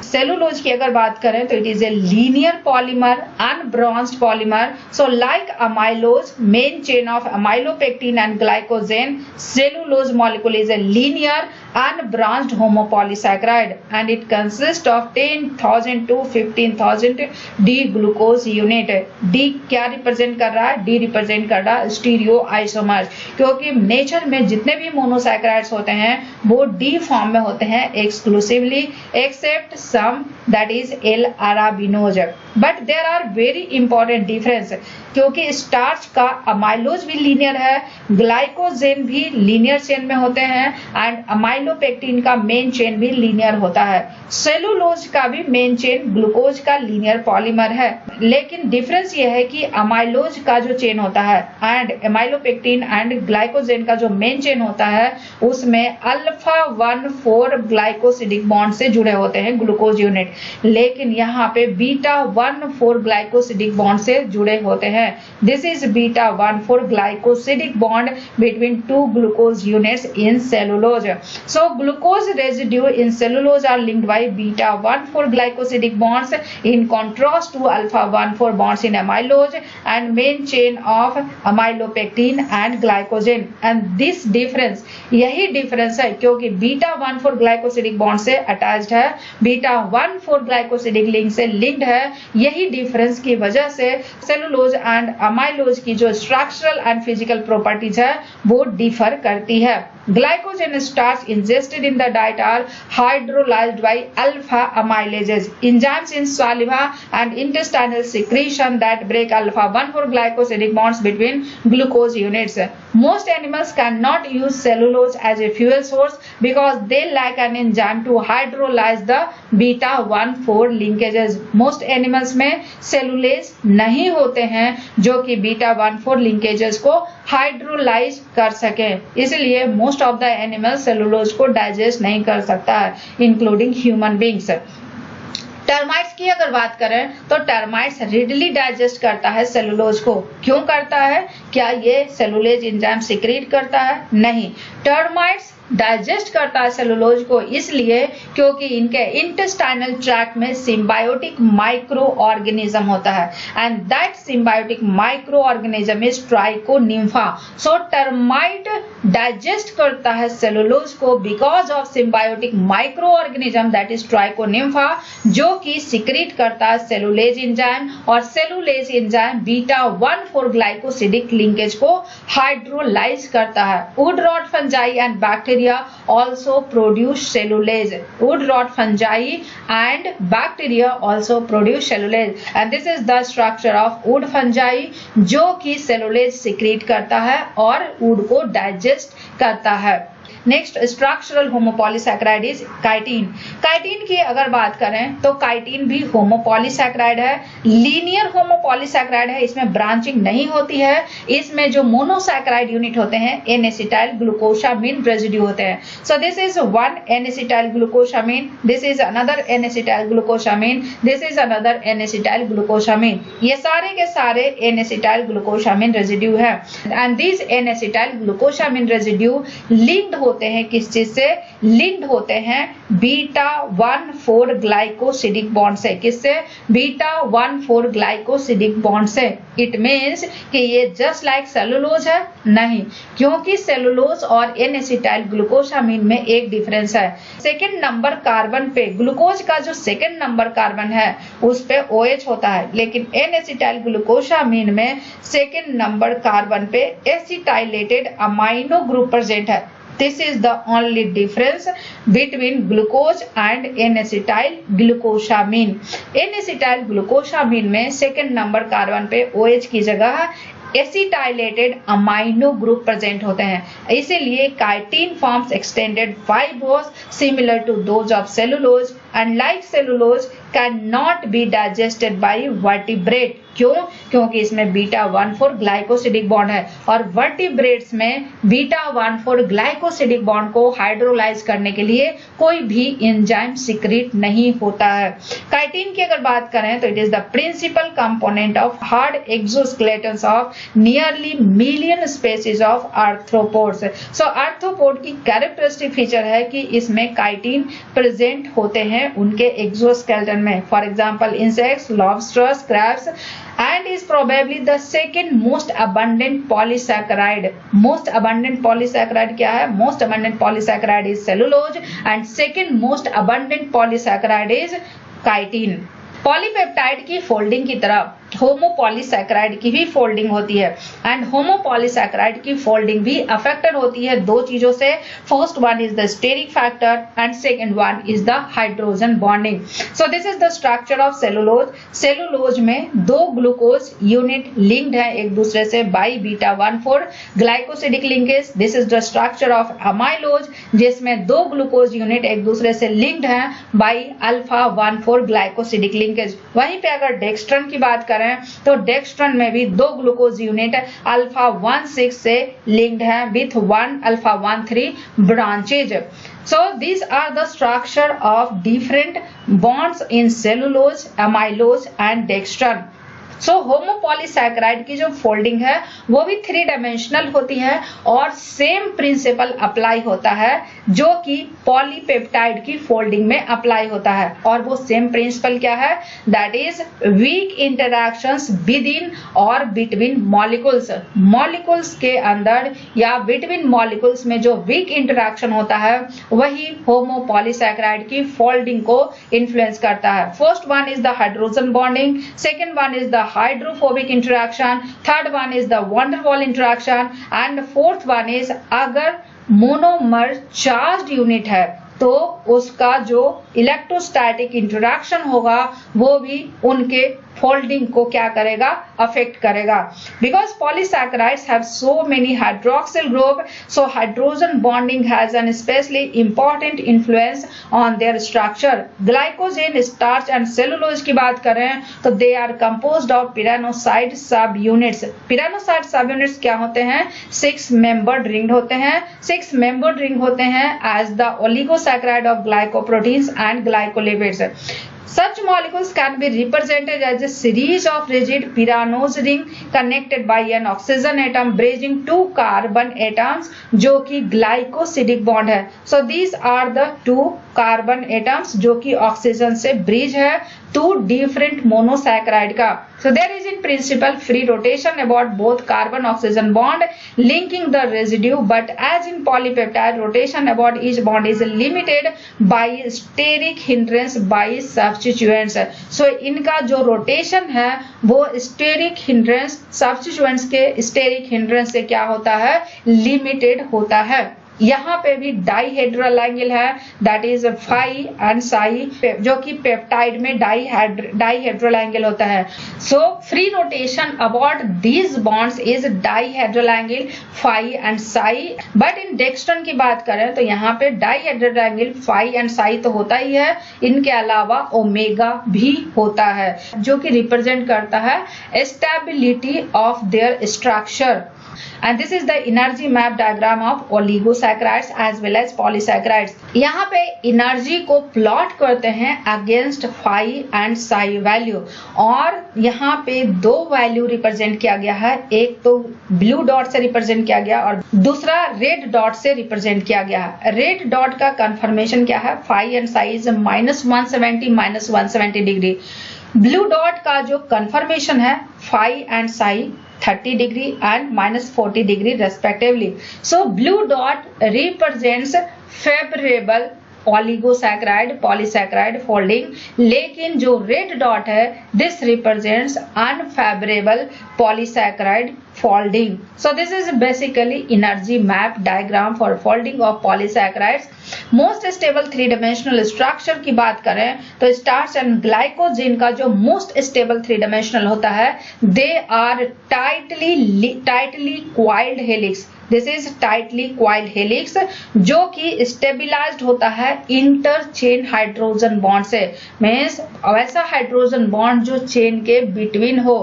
Cellulose की अगर बात करें तो it is a linear polymer, unbranched polymer. So like amylose, main chain of amylopectin and glycogen, cellulose molecule is a linear unbranched homopolysaccharide and it consists of 10,000 to 15,000 D glucose unit. D क्या represent कर रहा है? D represent कर रहा है stereo isomers, क्योंकि nature में जितने भी मोनोसैकेराइड्स होते हैं वो D फॉर्म में होते हैं exclusively, except some that is L-arabinose. But there are very important difference. क्योंकि स्टार्च का अमाइलोज भी लीनियर है, ग्लाइकोजेन भी लीनियर चेन में होते हैं एंड अमाइलोपेक्टिन का मेन चेन भी लीनियर होता है। सेलुलोज का भी मेन चेन ग्लूकोज का लीनियर पॉलीमर है, लेकिन डिफरेंस ये है कि अमाइलोज का जो चेन होता है एंड अमाइलोपेक्टिन एंड ग्लाइकोजेन का जो मेन चेन होता है उसमें अल्फा 1,4 ग्लाइकोसिडिक बॉन्ड से जुड़े होते हैं ग्लूकोज यूनिट, लेकिन यहाँ पे बीटा 1,4 ग्लाइकोसिडिक बॉन्ड से जुड़े होते हैं। This is beta 1,4 glycosidic bond between two glucose units in cellulose. So glucose residue in cellulose are linked by beta 1,4 glycosidic bonds in contrast to alpha 1,4 bonds in amylose and main chain of amylopectin and glycogen, and this difference यही difference है क्योंकि beta 1,4 glycosidic bond से attached है, beta 1,4 glycosidic link से linked है। यही difference की वजह से cellulose and amylose की जो structural and physical properties है वो differ करती है। Glycogen starch ingested in the diet are hydrolyzed by alpha amylases, enzymes in saliva and intestinal secretion that break alpha 1,4 glycosidic bonds between glucose units. Most animals cannot use cellulose as a fuel source because they lack an enzyme to hydrolyze the beta 1,4 linkages. Most animals में cellulase नहीं होते हैं जो कि beta 1,4 linkages को hydrolyse कर सके, इसलिए most of the animal cellulose को डाइजेस्ट नहीं कर सकता है, इंक्लूडिंग ह्यूमन बींग्स। टर्माइट्स की अगर बात करें तो टर्माइट्स रिडली डाइजेस्ट करता है सेलुलोज को। क्यों करता है? क्या ये सेलुलेज एंजाइम सिक्रीट करता है? नहीं, टर्माइट्स डाइजेस्ट करता है सेलुलोज को इसलिए क्योंकि इनके इंटेस्टाइनल ट्रैक्ट में सिम्बायोटिक माइक्रो ऑर्गेनिज्म होता है and that symbiotic micro organism is Trichonympha. So termite digest करता है सेलुलोज को because of symbiotic micro organism that is Trichonympha, जो कि सिक्रीट करता है सेलुलेज एंजाइम और cellulase enzyme beta 1,4 glycosidic linkage को हाइड्रोलाइज करता है। Wood rot fungi and bacteria also produce cellulase. Wood rot fungi and bacteria also produce cellulase, and this is the structure of wood fungi जो कि cellulase secrete करता है और wood को digest करता है। Next structural homopolysaccharide is chitin. Chitin की अगर बात करें तो काइटिन भी होमोपॉलीसैकेराइड है, लीनियर होमोपॉलीसैकेराइड है, इसमें ब्रांचिंग नहीं होती है। इसमें जो मोनोसैकेराइड यूनिट होते हैं एन एसिटाइल ग्लूकोसामिन रेजिड्यू होते हैं। So this is one N acetyl glucosamine, this is another N acetyl glucosamine, this is another N acetyl glucosamine. ये सारे के सारे एन एसिटाइल ग्लूकोसामिन रेजिड्यू है and this N acetyl glucosamine residue linked होते हैं किस चीज से? लिंक्ड होते हैं बीटा 1,4 ग्लाइकोसिडिक बॉन्ड से। किससे? बीटा 1,4 ग्लाइकोसिडिक बॉन्ड से। इट मींस कि ये जस्ट लाइक सेलुलोज है? नहीं, क्योंकि सेलुलोज और एन एसिटाइल ग्लूकोसामिन में एक डिफरेंस है। सेकंड नंबर कार्बन पे ग्लूकोज का जो सेकंड नंबर कार्बन है उस पे OH होता है, लेकिन एन एसिटाइल ग्लूकोसामिन में सेकंड नंबर कार्बन पे एसिटाइलेटेड अमाइनो ग्रुप प्रेजेंट है। This is the only difference between glucose and N-acetyl glucosamine. N-acetyl glucosamine में सेकेंड नंबर कार्बन पे OH की जगह एसिटाइलेटेड अमाइनो ग्रुप प्रेजेंट होते हैं, इसीलिए chitin forms extended fibrous similar to those of cellulose and like cellulose can not be digested by vertebrate. क्यों? क्योंकि इसमें बीटा 1,4 ग्लाइकोसिडिक बॉन्ड है और वर्टिब्रेट्स में बीटा 1,4 ग्लाइकोसिडिक बॉन्ड को हाइड्रोलाइज करने के लिए कोई भी एंजाइम सिक्रीट नहीं होता है। काइटिन की अगर बात करें तो it is the principal component of hard exoskeletons of nearly million species of arthropods. So arthropod की कैरेक्टरिस्टिक फीचर है कि इसमें काइटिन प्रेजेंट होते हैं उनके एक्सोस्केलेटन में, for example insects, lobsters, crabs, and is probably the second most abundant polysaccharide. Most abundant polysaccharide क्या है? Most abundant polysaccharide is cellulose and second most abundant polysaccharide is chitin. Polypeptide की folding की तरफ homopolysaccharide की भी folding होती है and homopolysaccharide की फोल्डिंग भी अफेक्टेड होती है दो चीजों से. First one is the steric factor and second one is the hydrogen bonding. So this is the structure of cellulose. Cellulose में दो ग्लूकोज यूनिट लिंक्ड है एक दूसरे से by beta 1,4 glycosidic linkage. This is the structure of amylose जिसमें दो glucose unit एक दूसरे से लिंक्ड है बाई अल्फा 1,4 ग्लाइकोसिडिक लिंकेज. वहीं पे अगर डेक्स्ट्रन की बात करें तो डेक्स्ट्रन में भी दो ग्लूकोज यूनिट अल्फा 1,6 से लिंक्ड है with 1 alpha 1,3 branches. So these are the structure of different bonds in cellulose, amylose and dextran. So homopolysaccharide की जो फोल्डिंग है वो भी 3 डायमेंशनल होती है और सेम प्रिंसिपल अप्लाई होता है जो कि पॉलीपेप्टाइड की फोल्डिंग में अप्लाई होता है. और वो सेम प्रिंसिपल क्या है? That is weak interactions with in और बिटवीन मॉलिक्यूल्स. मॉलिक्यूल्स के अंदर या बिटवीन मॉलिक्यूल्स में जो वीक इंटरैक्शन होता है वही होमोपॉलीसैकेराइड की फोल्डिंग को इन्फ्लुएंस करता है. First one is the hydrogen bonding, second one is the hydrophobic interaction, third one is the van der Waals interaction and fourth one is अगर मोनोमर चार्ज्ड यूनिट है तो उसका जो इलेक्ट्रोस्टैटिक इंटरैक्शन होगा वो भी उनके फोल्डिंग को क्या करेगा? अफेक्ट करेगा. Because polysaccharides have so many hydroxyl group, so hydrogen bonding has an specially important influence on their structure. Glycogen, starch and cellulose की बात करें तो दे आर कंपोज्ड ऑफ पिरानोसाइड सब यूनिट्स. पिरानोसाइड सब यूनिट्स क्या होते हैं? 6 मेंबर्ड रिंग होते हैं. 6 मेंबर्ड रिंग होते हैं as the oligosaccharide of glycoproteins and glycolipids. Such molecules can be represented as a series of rigid pyranose ring connected by an oxygen atom bridging 2 carbon atoms जो कि glycosidic bond है. So these are the 2 carbon atoms जो कि oxygen से bridge है 2 different monosaccharide का. So there is in principle free rotation about both carbon oxygen bond linking the residue, but as in polypeptide rotation about each bond is limited by steric hindrance by substituents. So इनका जो rotation है वो steric hindrance substituents के steric hindrance से क्या होता है? Limited होता है. यहाँ पे भी डाईहेड्रल एंगल है that is phi and psi जो कि पेप्टाइड में डाईहेड्रल एंगल होता है. So free rotation about these bonds is dihedral angle phi and psi. But in dextran की बात करें तो यहाँ पे dihedral angle phi and psi तो होता ही है, इनके अलावा ओमेगा भी होता है जो कि रिप्रेजेंट करता है stability of their structure. And this is the energy map diagram of oligosaccharides as well as polysaccharides. यहाँ पे एनर्जी को प्लॉट करते हैं against phi and psi value और यहाँ पे 2 वैल्यू रिप्रेजेंट किया गया है. एक तो ब्लू डॉट से रिप्रेजेंट किया गया और दूसरा रेड डॉट से रिप्रेजेंट किया गया है. रेड डॉट का कंफर्मेशन क्या है? Phi and psi is -170 -170 degree. Blue dot का जो कंफर्मेशन है phi and psi 30 degree and -40 degree respectively. So blue dot represents favorable oligosacharide polysaccharide folding, लेकिन जो रेड डॉट है this represents unfavorable polysaccharide folding. So this is basically energy map diagram for folding of polysaccharides. Most stable 3-dimensional structure की बात करें तो starch and glycogen का जो most stable 3-dimensional होता है they are tightly coiled helix. This is tightly coiled helix जो कि स्टेबिलाइज्ड होता है इंटरचेन हाइड्रोजन बॉन्ड से. मीन्स वैसा हाइड्रोजन बॉन्ड जो चेन के बिटवीन हो.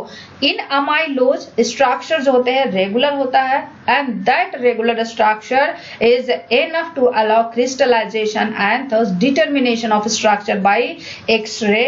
इन अमाइलोज स्ट्रक्चर जो होते हैं रेगुलर होता है and that regular structure is enough to allow crystallization and thus determination of structure by X-ray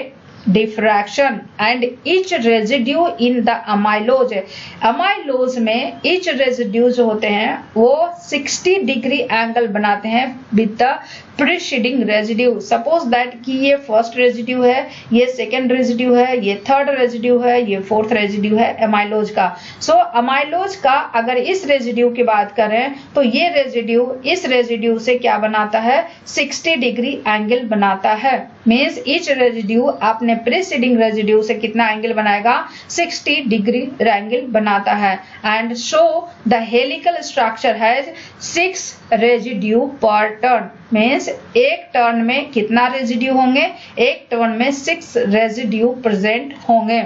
diffraction. And each residue in the amylose में each residue जो होते हैं वो 60 डिग्री एंगल बनाते हैं with the preceding residue. Suppose that कि ये first residue है, ये सेकेंड रेजिड्यू है, ये थर्ड रेजिड्यू है, ये फोर्थ रेजिड्यू है एमाइलोज का। सो अमाइलोज का अगर इस रेजिड्यू की बात करें तो ये रेजिड्यू इस रेजिड्यू से क्या बनाता है, 60 डिग्री एंगल बनाता है। मीन्स ईच रेजिड्यू अपने प्रीसीडिंग रेजिड्यू से कितना एंगल बनाएगा, 60 डिग्री एंगल बनाता है। And show the helical structure has 6 residue पर टर्न। मीन्स एक टर्न में कितना रेजिड्यू होंगे, एक टर्न में 6 रेजिड्यू प्रेजेंट होंगे।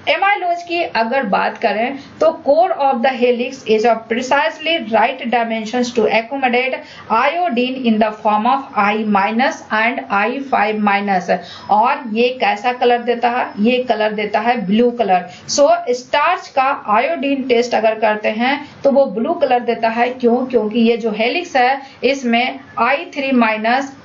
एमाइलोज की अगर बात करें तो core of the helix is of precisely right dimensions to accommodate iodine in the form of I- and I5-। और ये कैसा कलर देता है, ये कलर देता है ब्लू कलर। सो स्टार्च का आयोडीन टेस्ट अगर करते हैं तो वो ब्लू कलर देता है। क्यों? क्योंकि ये जो हेलिक्स है इसमें I3-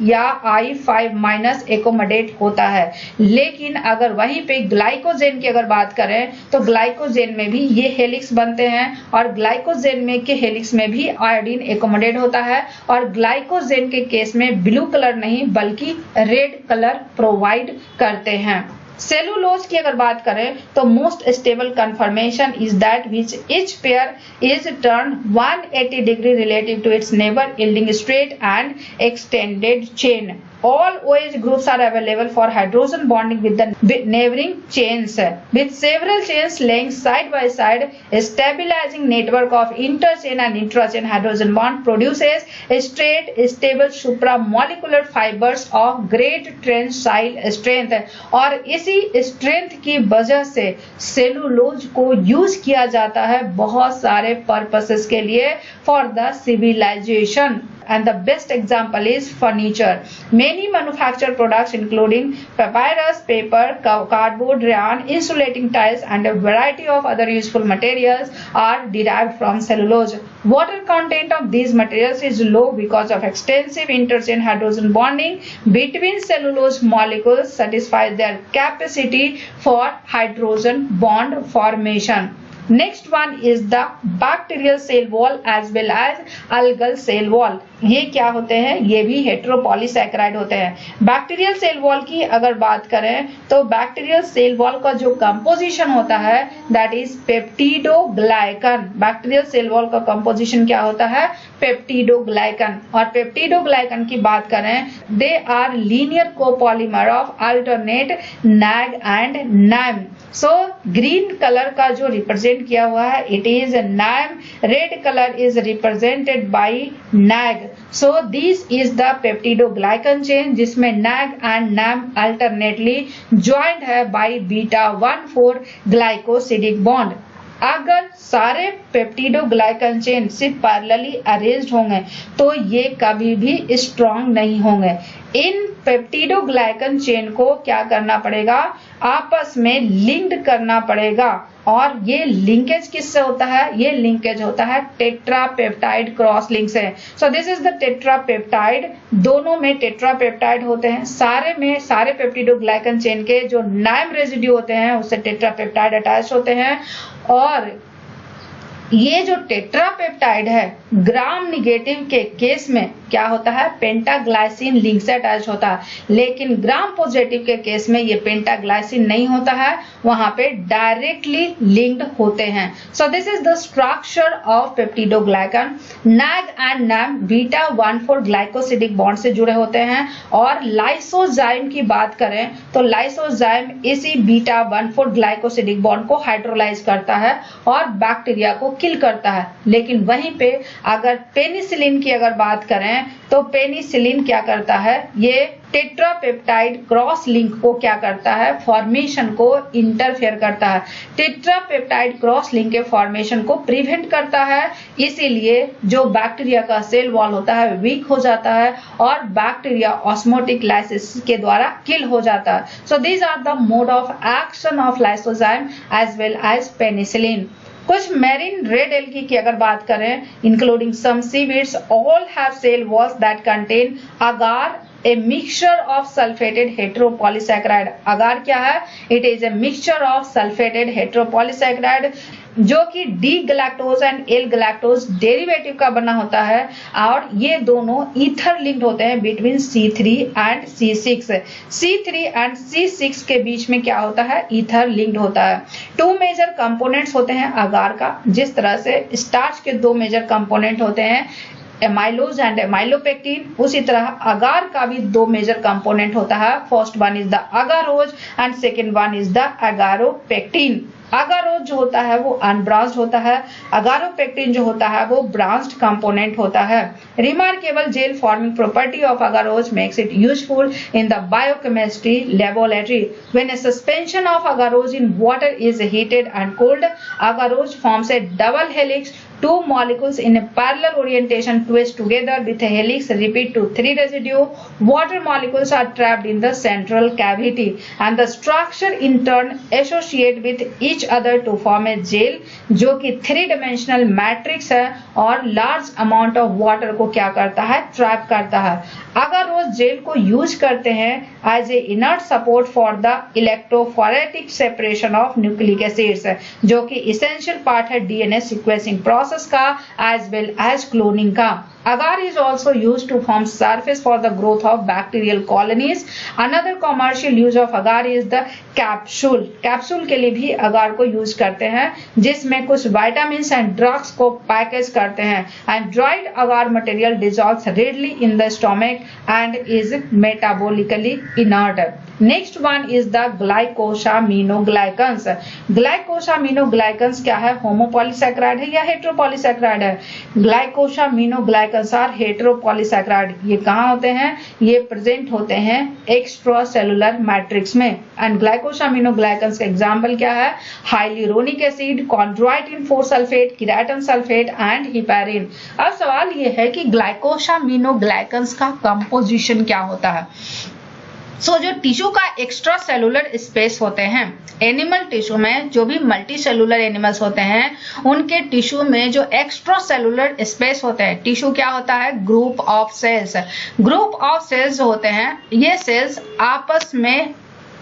या I5- एकोमोडेट होता है। लेकिन अगर वहीं पे ग्लाइकोजेन की अगर बात करें तो ग्लाइकोजेन में भी ये हेलिक्स बनते हैं और ग्लाइकोजेन में के हेलिक्स में भी आयोडीन एकोमोडेट होता है। और ग्लाइकोजेन के केस में ब्लू कलर नहीं बल्कि रेड कलर प्रोवाइड करते हैं। सेलुलोज की अगर बात करें तो most stable conformation is that which each pair is turned 180 degree relative to its neighbor, yielding straight and extended chain. All OH groups are available for hydrogen bonding with the neighboring chains, with several chains laying side by side. A stabilizing network of interchain and intrachain hydrogen bond produces a straight, stable supramolecular fibers of great tensile strength. और इसी strength की वजह से cellulose को use किया जाता है बहुत सारे पर्पसेस के लिए for the civilisation. And the best example is furniture. Many manufactured products including papyrus, paper, cardboard, rayon, insulating tiles and a variety of other useful materials are derived from cellulose. Water content of these materials is low because of extensive interchain hydrogen bonding between cellulose molecules satisfies their capacity for hydrogen bond formation. Next one is the bacterial cell wall as well as algal cell wall. ये क्या होते हैं, ये भी हेटेरोपॉलीसैकेराइड होते हैं। Bacterial cell wall की अगर बात करें तो बैक्टीरियल सेल वॉल का जो कंपोजिशन होता है that is peptidoglycan. Bacterial cell wall का कंपोजिशन क्या होता है, पेप्टिडोग्लाइकन। और पेप्टिडोग्लाइकन की बात करें they are linear copolymer of alternate NAG and NAM. So green colour का जो रिप्रेजेंट किया हुआ है it is NAM, red colour is represented by NAG. So this is the peptidoglycan chain जिसमें NAG and NAM alternately joined है by beta-1,4 glycosidic bond। अगर सारे peptidoglycan chain सिर्फ पैरेलली अरेंज्ड होंगे तो ये कभी भी स्ट्रॉन्ग नहीं होंगे। इन पेप्टिडोग्लाइकन चेन को क्या करना पड़ेगा, आपस में लिंक्ड करना पड़ेगा। और ये लिंकेज किससे होता है, ये लिंकेज होता है टेट्रापेप्टाइड क्रॉस लिंक से। सो दिस इज द टेट्रापेप्टाइड, दोनों में टेट्रापेप्टाइड होते हैं। सारे पेप्टिडोग्लाइकन चेन के जो नाइम रेजिड्यू होते हैं उससे टेट्रापेप्टाइड अटैच होते हैं। और ये जो टेट्रापेप्टाइड है ग्राम निगेटिव के केस में क्या होता है, पेंटाग्लाइसिन लिंक से अटैच होता है। लेकिन ग्राम पॉजिटिव के केस में ये पेंटाग्लाइसिन नहीं होता है, वहां पे डायरेक्टली लिंक्ड होते हैं। So this is the structure of peptidoglycan. NAG and NAM बीटा-1,4 ग्लाइकोसिडिक बॉन्ड से जुड़े होते हैं। और लाइसोजाइम की बात करें तो लाइसोजाइम इसी बीटा-1,4 ग्लाइकोसिडिक बॉन्ड को हाइड्रोलाइज करता है और बैक्टीरिया को किल करता है। लेकिन वहीं पे अगर पेनिसिलिन की अगर बात करें तो पेनिसिलिन क्या करता है, ये टेट्रापेप्टाइड क्रॉस लिंक को क्या करता है, फॉर्मेशन को इंटरफेयर करता है। टेट्रापेप्टाइड क्रॉस लिंक के फॉर्मेशन को प्रिवेंट करता है। इसीलिए जो बैक्टीरिया का सेल वॉल होता है वीक हो जाता है और बैक्टीरिया ऑस्मोटिक लाइसिस के द्वारा किल हो जाता है। So these are the mode of action of lysozyme as well as penicillin. कुछ मैरीन रेड एल्गी की अगर बात करें including some seaweeds all have cell walls that contain agar, a mixture of sulfated heteropolysaccharide। Agar क्या है, it is a mixture of sulfated heteropolysaccharide जो कि D galactose and L galactose derivative का बना होता है और ये दोनों ईथर लिंक्ड होते हैं between C3 and C6। C3 and C6 के बीच में क्या होता है, ईथर लिंक्ड होता है। टू मेजर कंपोनेंट्स होते हैं अगार का, जिस तरह से स्टार्च के दो मेजर कंपोनेंट होते हैं एमाइलोज एंड एमाइलोपेक्टिन, उसी तरह अगार का भी दो मेजर कंपोनेंट होता है। First one is the agarose and second one is the agaropectin. Agarose जो होता है वो अनब्रांच्ड होता है, अगारोपेक्टिन जो होता है वो ब्रांच्ड कंपोनेंट होता है। Remarkable gel forming property of agarose makes it useful in the biochemistry laboratory. When a suspension of agarose in water is heated and cooled, agarose forms a double helix. Two molecules in a parallel orientation twist together with a helix repeat to 3 residue. Water molecules are trapped in the central cavity and the structure in turn associate with each other to form a gel, जो कि 3-dimensional matrix है और large amount of water को क्या करता है, trap करता है। अगारोज जेल को यूज करते हैं as a inert support for the electrophoretic separation of nucleic acids, जो कि इसेंशियल पार्ट है डीएनए सीक्वेंसिंग प्रोसेस का एज वेल एज क्लोनिंग का। Agar is also used to form surface for the growth of bacterial colonies. Another commercial use of agar is the capsule. Capsule के लिए भी अगार को use करते हैं, जिसमें कुछ विटामिन्स एंड ड्रग्स को पैकेज करते हैं। And dried agar material dissolves readily in the stomach and is metabolically inert. Next one is the glycosaminoglycans. Glycosaminoglycans क्या है, होमोपॉलीसैकेराइड है या हेटेरोपॉलीसैकेराइड है? ग्लाइकोसामिनोग्लाइकन्स आर हेटेरोपॉलीसैकेराइड। ये कहाँ होते हैं, ये प्रेजेंट होते हैं एक्स्ट्रा सेलुलर मैट्रिक्स में। एंड ग्लाइकोसामिनोग्लाइकन्स का एग्जाम्पल क्या है, hyaluronic acid, chondroitin 4 sulphate, keratin sulphate and heparin. अब सवाल ये है कि ग्लाइकोसामिनोग्लाइकन्स का कंपोजिशन क्या होता है। जो टिश्यू का एक्स्ट्रा सेलुलर स्पेस होते हैं, एनिमल टिश्यू में जो भी मल्टी सेलुलर एनिमल्स होते हैं उनके टिश्यू में जो एक्स्ट्रा सेलुलर स्पेस होते हैं, टिश्यू क्या होता है, group of cells. Group of cells होते हैं, ये सेल्स आपस में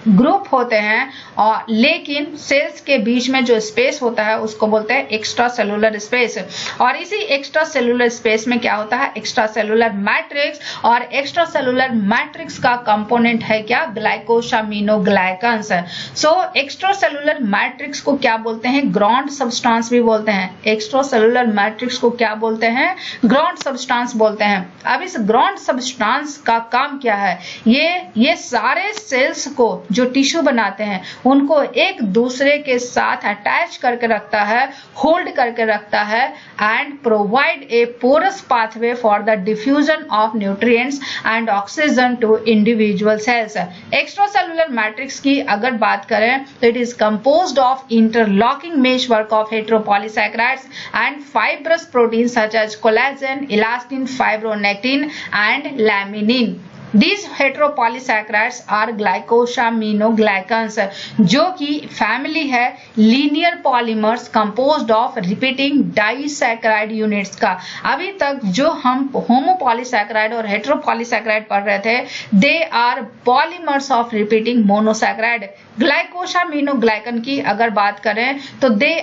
ग्रुप होते हैं और लेकिन सेल्स के बीच में जो स्पेस होता है उसको बोलते हैं एक्स्ट्रा सेलुलर स्पेस। और इसी एक्स्ट्रा सेलुलर स्पेस में क्या होता है, एक्स्ट्रा सेलुलर मैट्रिक्स, और एक्स्ट्रा सेलुलर मैट्रिक्स का कंपोनेंट है क्या, ग्लाइकोसामिनोग्लाइकन्स। एक्स्ट्रा सेलुलर मैट्रिक्स को क्या बोलते हैं, ग्राउंड सब्सटेंस भी बोलते हैं। एक्स्ट्रा सेलुलर मैट्रिक्स को क्या बोलते हैं, ग्राउंड सब्सटेंस बोलते हैं। अब इस ग्राउंड सब्सटेंस का काम क्या है, ये सारे सेल्स को जो टिश्यू बनाते हैं उनको एक दूसरे के साथ अटैच करके रखता है, होल्ड करके रखता है and provide a porous pathway for the diffusion of nutrients and oxygen to individual cells. Extra cellular matrix की अगर बात करें तो it is composed of interlocking mesh work of heteropolysaccharides and fibrous protein such as collagen, elastin, fibronectin and laminin. These heteropolysaccharides are glycosaminoglycans, जो कि family है linear polymers composed of repeating disaccharide units का। अभी तक जो हम homopolysaccharide और हेटेरोपॉलीसैकेराइड पढ़ रहे थे, they are polymers of repeating monosaccharide. Glycosaminoglycan की अगर बात करें तो they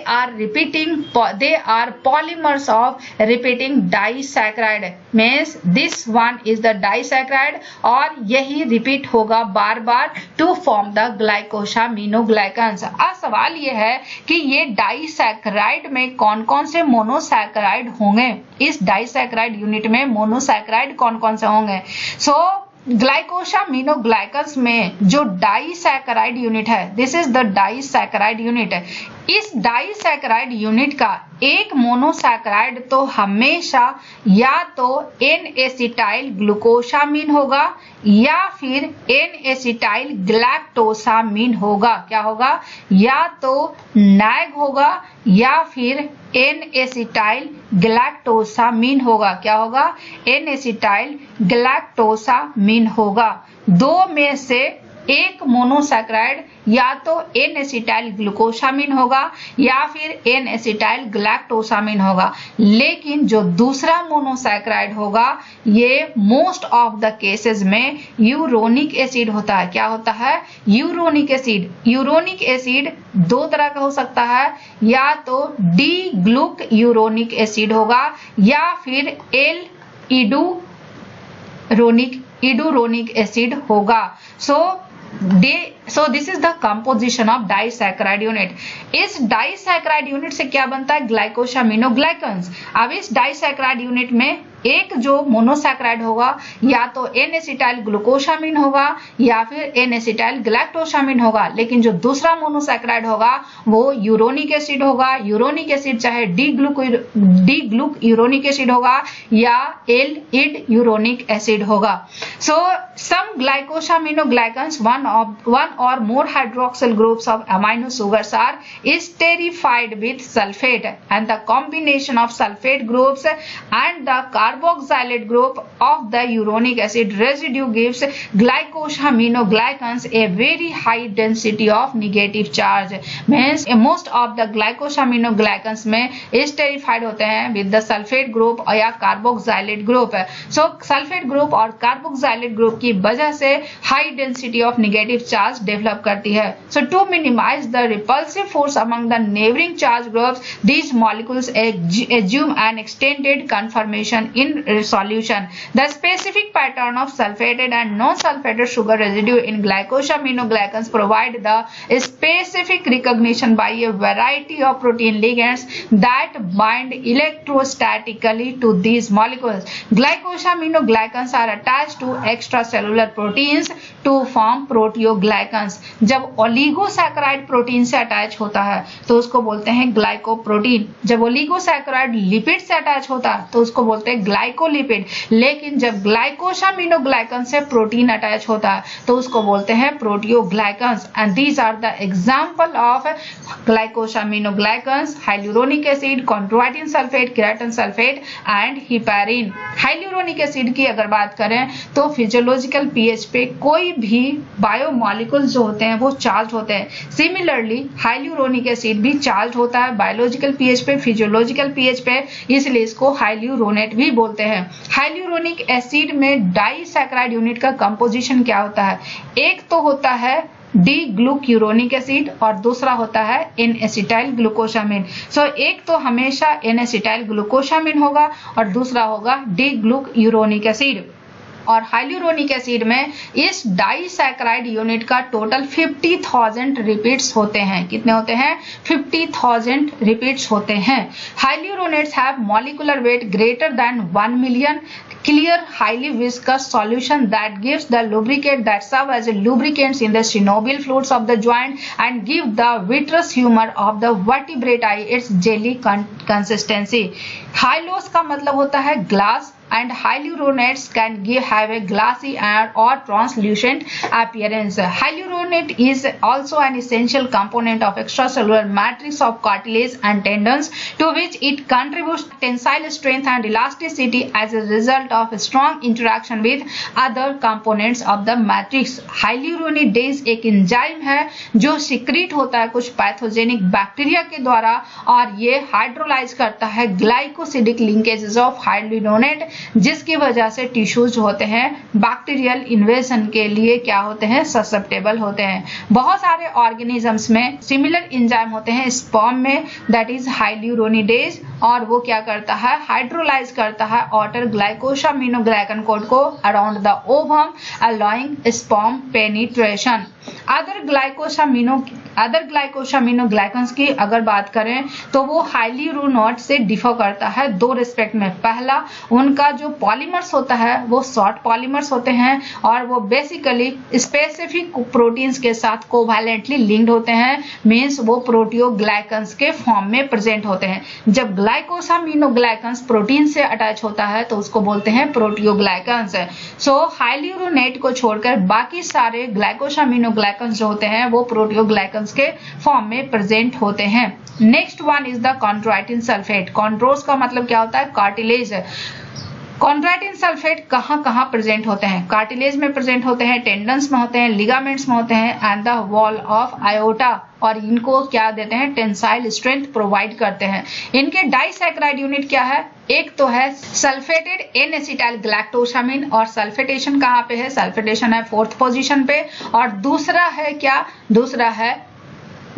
are polymers of repeating disaccharide, means this one is the disaccharide और यही रिपीट होगा बार बार टू फॉर्म द ग्लाइकोसामिनोग्लाइकन्स। अब सवाल ये है कि ये डाइसैकेराइड में कौन कौन से मोनोसैकेराइड होंगे, इस डाइसैकेराइड यूनिट में मोनोसैकेराइड कौन कौन से होंगे। ग्लाइकोसामिनोग्लाइकन्स में जो डाइसैकेराइड यूनिट है, this is the disaccharide unit. इस डाइसैकेराइड यूनिट का एक मोनोसैकेराइड तो हमेशा या तो N-एसिटाइल ग्लूकोसामिन होगा या फिर N-एसिटाइल गैलेक्टोसामिन होगा। क्या होगा, या तो नैग होगा या फिर N-एसिटाइल गैलेक्टोसामिन होगा। क्या होगा, N-एसिटाइल गैलेक्टोसामिन होगा। दो में से एक मोनोसैकेराइड या तो एन एसिटाइल ग्लूकोसामिन होगा या फिर एन एसिटाइल गैलेक्टोसामिन होगा, लेकिन जो दूसरा मोनोसैकेराइड होगा ये मोस्ट ऑफ द केसेस में यूरोनिक एसिड होता है। क्या होता है? Uronic acid. यूरोनिक एसिड दो तरह का हो सकता है, या तो डी ग्लूक यूरोनिक एसिड होगा या फिर एल इडुरोनिक एसिड होगा। So this is the composition of disaccharide unit. इस डाइसैकेराइड यूनिट से क्या बनता है? ग्लाइकोसामिनोग्लाइकन्स। अब इस डाइसैकेराइड यूनिट में एक जो मोनोसैकेराइड होगा या तो एन एसिटाइल ग्लूकोसामिन होगा या फिर एन एसिटाइल गैलेक्टोसामिन होगा, लेकिन जो दूसरा मोनोसैकेराइड होगा वो यूरोनिक एसिड होगा। यूरोनिक एसिड चाहे डी ग्लूक यूरोनिक एसिड होगा या एल इड यूरोनिक एसिड होगा। So some glycosaminoglycans, one or more hydroxyl groups of amino sugars are esterified with sulfate, and the combination of sulfate groups and the carboxylate group of the uronic acid residue gives glycosaminoglycans a very high density of negative charge. Means most of the glycosaminoglycans में esterified होते हैं with the sulfate group या carboxylate group. So sulfate group और carboxylate group की वजह से high density of negative charge develop करती है। So to minimize the repulsive force among the neighboring charge groups, these molecules assume an extended conformation in solution. The specific pattern of sulfated and non-sulfated sugar residue in glycosaminoglycans provide the specific recognition by a variety of protein ligands that bind electrostatically to these molecules. Glycosaminoglycans are attached to extracellular proteins to form proteoglycans. जब oligosaccharide protein से attach होता है तो उसको बोलते हैं glycoprotein. जब oligosaccharide lipid से अटैच होता है तो उसको बोलते हैं ग्लाइकोलिपिड। लेकिन जब ग्लाइकोसामिनोग्लाइकन से प्रोटीन अटैच होता है तो उसको बोलते हैं proteoglycans. And these are the example of glycosaminoglycans: hyaluronic acid, chondroitin sulphate, keratin sulphate and heparin. Hyaluronic acid की अगर बात करें तो फिजियोलॉजिकल पीएच पे कोई भी बायोमॉलिक्यूल जो होते हैं वो चार्ज होते हैं। सिमिलरली हाइलुरोनिक एसिड भी चार्ज होता है बायोलॉजिकल पीएच पे, फिजियोलॉजिकल पीएच पे, इसलिए इसको हाइल्यूरोनेट भी बोलते हैं। हाइल्यूरोनिक एसिड में डाइसैकेराइड यूनिट का कंपोजिशन क्या होता है? एक तो होता है डी ग्लूक यूरोनिक एसिड और दूसरा होता है एन एसिटाइल ग्लूकोसामिन। सो एक तो हमेशा एन एसिटाइल ग्लूकोसामिन होगा और दूसरा होगा डी ग्लूक यूरोनिक एसिड। और हाइल्यूरोनिक एसिड में इस डाइसैकेराइड यूनिट का टोटल 50,000 रिपीट्स होते हैं। कितने होते हैं? 50,000 रिपीट्स होते हैं। Hyaluronates have molecular weight greater than 1 million, clear highly viscous solution that gives the lubricant that serve as lubricants in the synovial fluids of the joint and give the vitreous humor of the vertebrate eye its jelly consistency. हाइलोस का मतलब होता है glass and hyaluronates can have a glassy or translucent appearance. Hyaluronate is also an essential component of extracellular matrix of cartilage and tendons, to which it contributes tensile strength and elasticity as a result of a strong interaction with other components of the matrix. Hyaluronidase एक enzyme है जो secrete होता है कुछ pathogenic bacteria के द्वारा और ये हाइड्रोलाइज करता है ग्लाइकोसिडिक लिंकेजेस ऑफ हाइल्यूरोनेट, जिसकी वजह से टिश्यूज होते हैं बैक्टीरियल इन्वेजन के लिए क्या होते हैं? ससेप्टेबल होते हैं। बहुत सारे ऑर्गेनिजम्स में सिमिलर एंजाइम होते हैं स्पर्म में, दैट इज हाइल्यूरोनिडेज, और वो क्या करता है? हाइड्रोलाइज करता है ऑटर ग्लाइकोसामिनोग्लाइकन कोड को around the ovum, allowing sperm penetration. Other glycosaminoglycans की अगर बात करें तो वो हाइल्यूरोनेट से डिफर करता है दो रिस्पेक्ट में। पहला, उनका जो पॉलीमर्स होता है वो शॉर्ट पॉलीमर्स होते हैं और वो बेसिकली स्पेसिफिक प्रोटीन्स के साथ कोवैलेंटली लिंक्ड होते हैं, मींस वो प्रोटियोग्लाइकन्स के फॉर्म में प्रेजेंट होते हैं। जब ग्लाइकोसामिनोग्लाइकन्स प्रोटीन से अटैच होता है तो उसको बोलते हैं प्रोटियोग्लाइकन्स। सो हाइल्यूरोनेट को छोड़कर बाकी सारे ग्लाइकोसामिनोग्लाइकन्स जो होते हैं वो प्रोटियोग्लाइकन्स के फॉर्म में प्रेजेंट होते हैं। Next one is the chondroitin sulphate. Chondros का मतलब क्या होता है? कार्टिलेज। कॉन्ड्राइटिन सल्फेट कहाँ कहाँ प्रेजेंट होते हैं? कार्टिलेज में प्रेजेंट होते हैं, टेंडन्स में होते हैं, लिगामेंट्स में होते हैं and the wall of iota, और इनको क्या देते हैं? टेंसाइल स्ट्रेंथ प्रोवाइड करते हैं। इनके डाइसैकेराइड यूनिट क्या है? एक तो है सल्फेटेड एन एसिटाइल गैलेक्टोसामिन, और सल्फेटेशन कहाँ पे है? सल्फेटेशन है 4th पोजीशन पे, और दूसरा है क्या? दूसरा है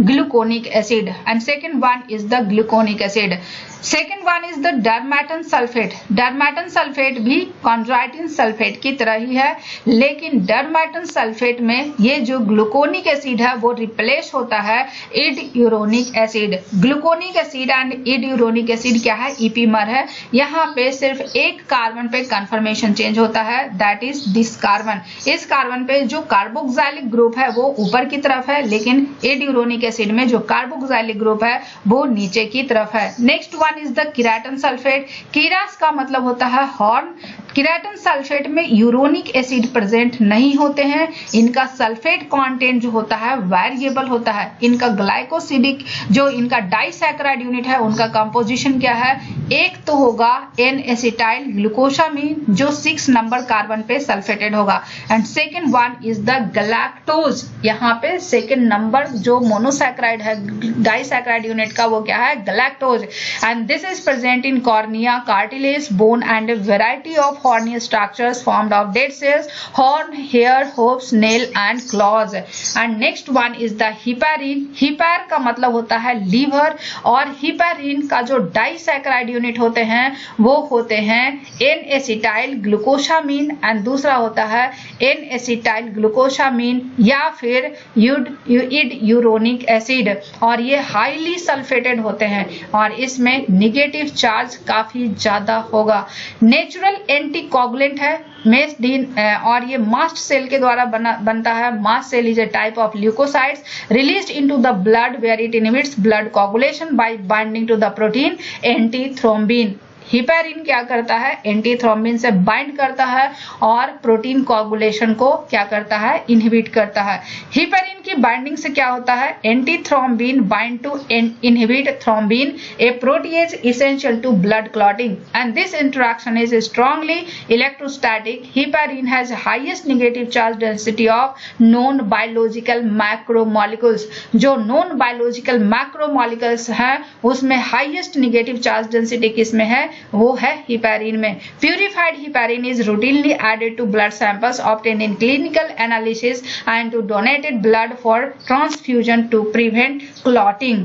gluconic acid, and second one is the gluconic acid. Second one is the dermatan sulphate. Dermatan sulphate भी कॉन्ड्राइटिन सल्फेट की तरह ही है, लेकिन डर्मेटन सल्फेट में ये जो ग्लूकोनिक एसिड है वो रिप्लेस होता है iduronic acid. Gluconic acid and iduronic acid क्या है? इपीमर है। यहाँ पे सिर्फ एक कार्बन पे कन्फर्मेशन चेंज होता है, दैट इज दिस कार्बन। इस कार्बन पे जो कार्बोक्सिलिक ग्रुप है वो ऊपर की तरफ है, लेकिन इड यूरोनिक एसिड में जो कार्बोक्सिलिक ग्रुप है वो नीचे की तरफ है। Next one is the keratan sulphate. Keras का मतलब होता है हॉर्न। कीराटन सल्फेट में यूरोनिक एसिड प्रेजेंट नहीं होते हैं। इनका सल्फेट कंटेंट जो होता है वेरिएबल होता है। इनका ग्लाइकोसिडिक जो इनका डाइसैकेराइड यूनिट है उनका कंपोजिशन क्या है? एक तो होगा एन एसिटाइल ग्लूकोसामिन जो 6 नंबर कार्बन पे सल्फेटेड होगा, and second one is the galactose. यहाँ पे सेकेंड नंबर जो मोनोसैकेराइड है डाइसैकेराइड यूनिट का वो क्या है? Galactose, and this is present in cornea, cartilage, bone and a variety of horny structures formed of dead cells, horn, hair, hooves, nail and claws. And next one is the heparin. heparin का मतलब होता है liver, और heparin का जो disaccharide unit होते हैं वो होते हैं एन एसिटाइल ग्लूकोसामिन, एंड दूसरा होता है एन एसिटाइल ग्लूकोसामिन या फिर इड यूरोनिक एसिड, और ये हाईली सल्फेटेड होते हैं और इसमें निगेटिव चार्ज काफी ज्यादा होगा। नेचुरल एंटीकोगुलेंट है मेस्डीन, और ये मास्ट सेल के द्वारा बनता है। Mast cell is a type of leukocytes released into the blood where it inhibits blood coagulation by binding to the protein antithrombin. Heparin क्या करता है? एंटीथ्रोम्बिन से बाइंड करता है और प्रोटीन कोगुलेशन को क्या करता है? इनहिबिट करता है। हिपेरिन की बाइंडिंग से क्या होता है? Antithrombin bind to inhibit thrombin, a protease essential to blood clotting, and this interaction is strongly electrostatic. Heparin has highest negative charge density of known biological macromolecules. जो known biological macromolecules हैं उसमें highest negative charge density किसमें है? वो है heparin में। Purified heparin is routinely added to blood samples obtained in clinical analysis and to donated blood for transfusion to prevent clotting.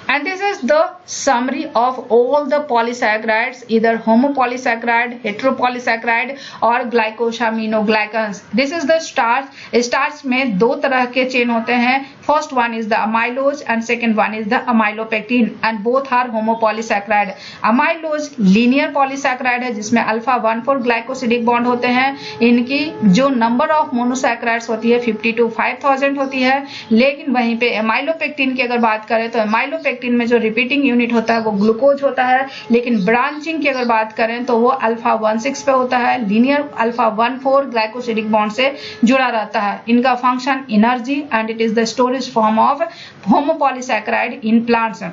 And this is the summary of all the polysaccharides, either homopolysaccharide, heteropolysaccharide or glycosaminoglycans. This is the starch. starch में दो तरह के chain होते हैं. First one is the amylose and second one is the amylopectin, and both are homopolysaccharide. amylose linear polysaccharide है जिसमें alpha 1,4 glycosidic bond होते हैं. इनकी जो number of monosaccharides होती है 50 to 5000 होती है, लेकिन वहीं पे amylopectin की अगर बात करें तो amylopectin में जो रिपीटिंग यूनिट होता है वो ग्लूकोज होता है, लेकिन ब्रांचिंग की अगर बात करें तो वो अल्फा 1,6 पे होता है। लीनियर अल्फा 1,4 ग्लाइकोसिडिक बॉन्ड से जुड़ा रहता है। इनका function energy and it is the storage form of homopolysaccharide in plants.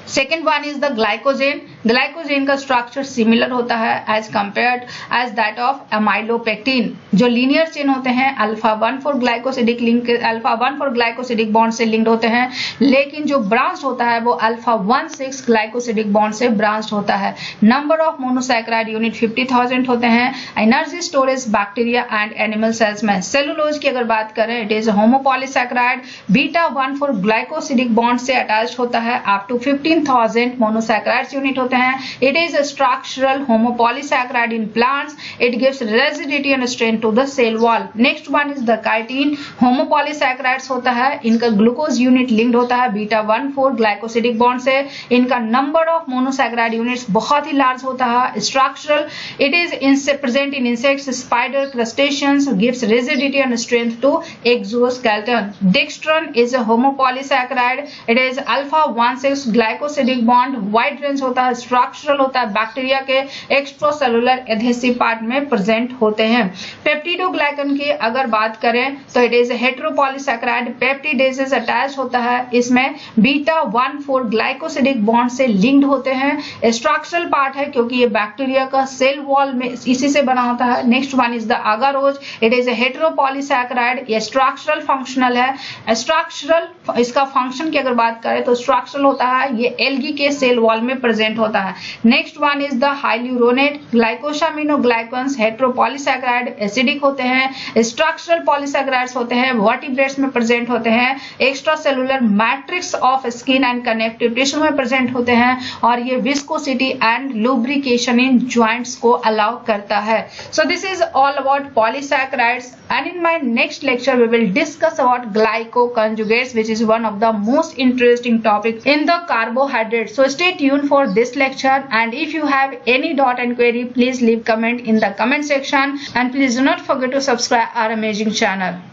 Second one is the glycogen. Glycogen का स्ट्रक्चर सिमिलर होता है as compared as that of amylopectin. जो लीनियर चेन होते हैं alpha 1,4 glycosidic link alpha 1,4 glycosidic bond से linked होते हैं, लेकिन जो ब्रांच होता है वो अल्फा 1,6 ग्लाइकोसिडिक बॉन्ड से ब्रांच होता है। नंबर ऑफ मोनोसैकेराइड यूनिट 50,000 होते हैं। Energy storage bacteria and animal cells में। सेलुलोज की अगर बात करें it is homopolysaccharide, beta 1,4 glycosidic bond से अटैच होता है। अप टू 15,000 मोनोसैकेराइड्स यूनिट होते हैं। It is a structural homopolysaccharide in plants. It gives rigidity and strength to the cell wall. Next one is the chitin. homopolysaccharides होता है, इनका glucose unit linked होता है बीटा 1,4 ग्लाइकोसिडिक बॉन्ड से। इनका number of monosaccharide units बहुत ही large होता है। Structural it is present in insects, spider, crustaceans, gives rigidity and strength to exoskeleton. Dextran is a homopolysaccharide. It is alpha 1,6 glycosidic bond, wide range होता है structural होता है, bacteria के extracellular adhesive part में present होते हैं। Peptidoglycan की अगर बात करें तो इट इज हेटेरोपॉलीसैकेराइड पेप्टिडेजेस अटैच होता है, इसमें बीटा 1,4 ग्लाइकोसिडिक बॉन्ड से लिंक्ड होते हैं। स्ट्रक्चरल पार्ट है क्योंकि ये बैक्टीरिया का सेल वॉल में इसी से बना होता है। Next one is the agarose, it is heteropolysaccharide, ये स्ट्रक्चरल फंक्शनल है। स्ट्रक्चरल इसका फंक्शन की अगर बात करें तो स्ट्रक्चरल होता है, ये एल्गी के सेल वॉल में प्रेजेंट होता है। Next one is the hyaluronate glycosaminoglycans, heteropolysaccharide acidic होते हैं, स्ट्रक्चरल पॉलीसैकेराइड्स होते हैं, वर्टिब्रेट्स में प्रेजेंट होते हैं, extra cellular matrix of skin and connective tissue में प्रेजेंट होते हैं और ये viscosity and lubrication in joints को अलाउ करता है। So this is all about polysaccharides and in my next lecture we will discuss about glycoconjugates, which is one of the most interesting topic in the carbohydrates. So stay tuned for this lecture, and if you have any doubt and query, please leave comment in the comment section, and please do not forget to subscribe our amazing channel.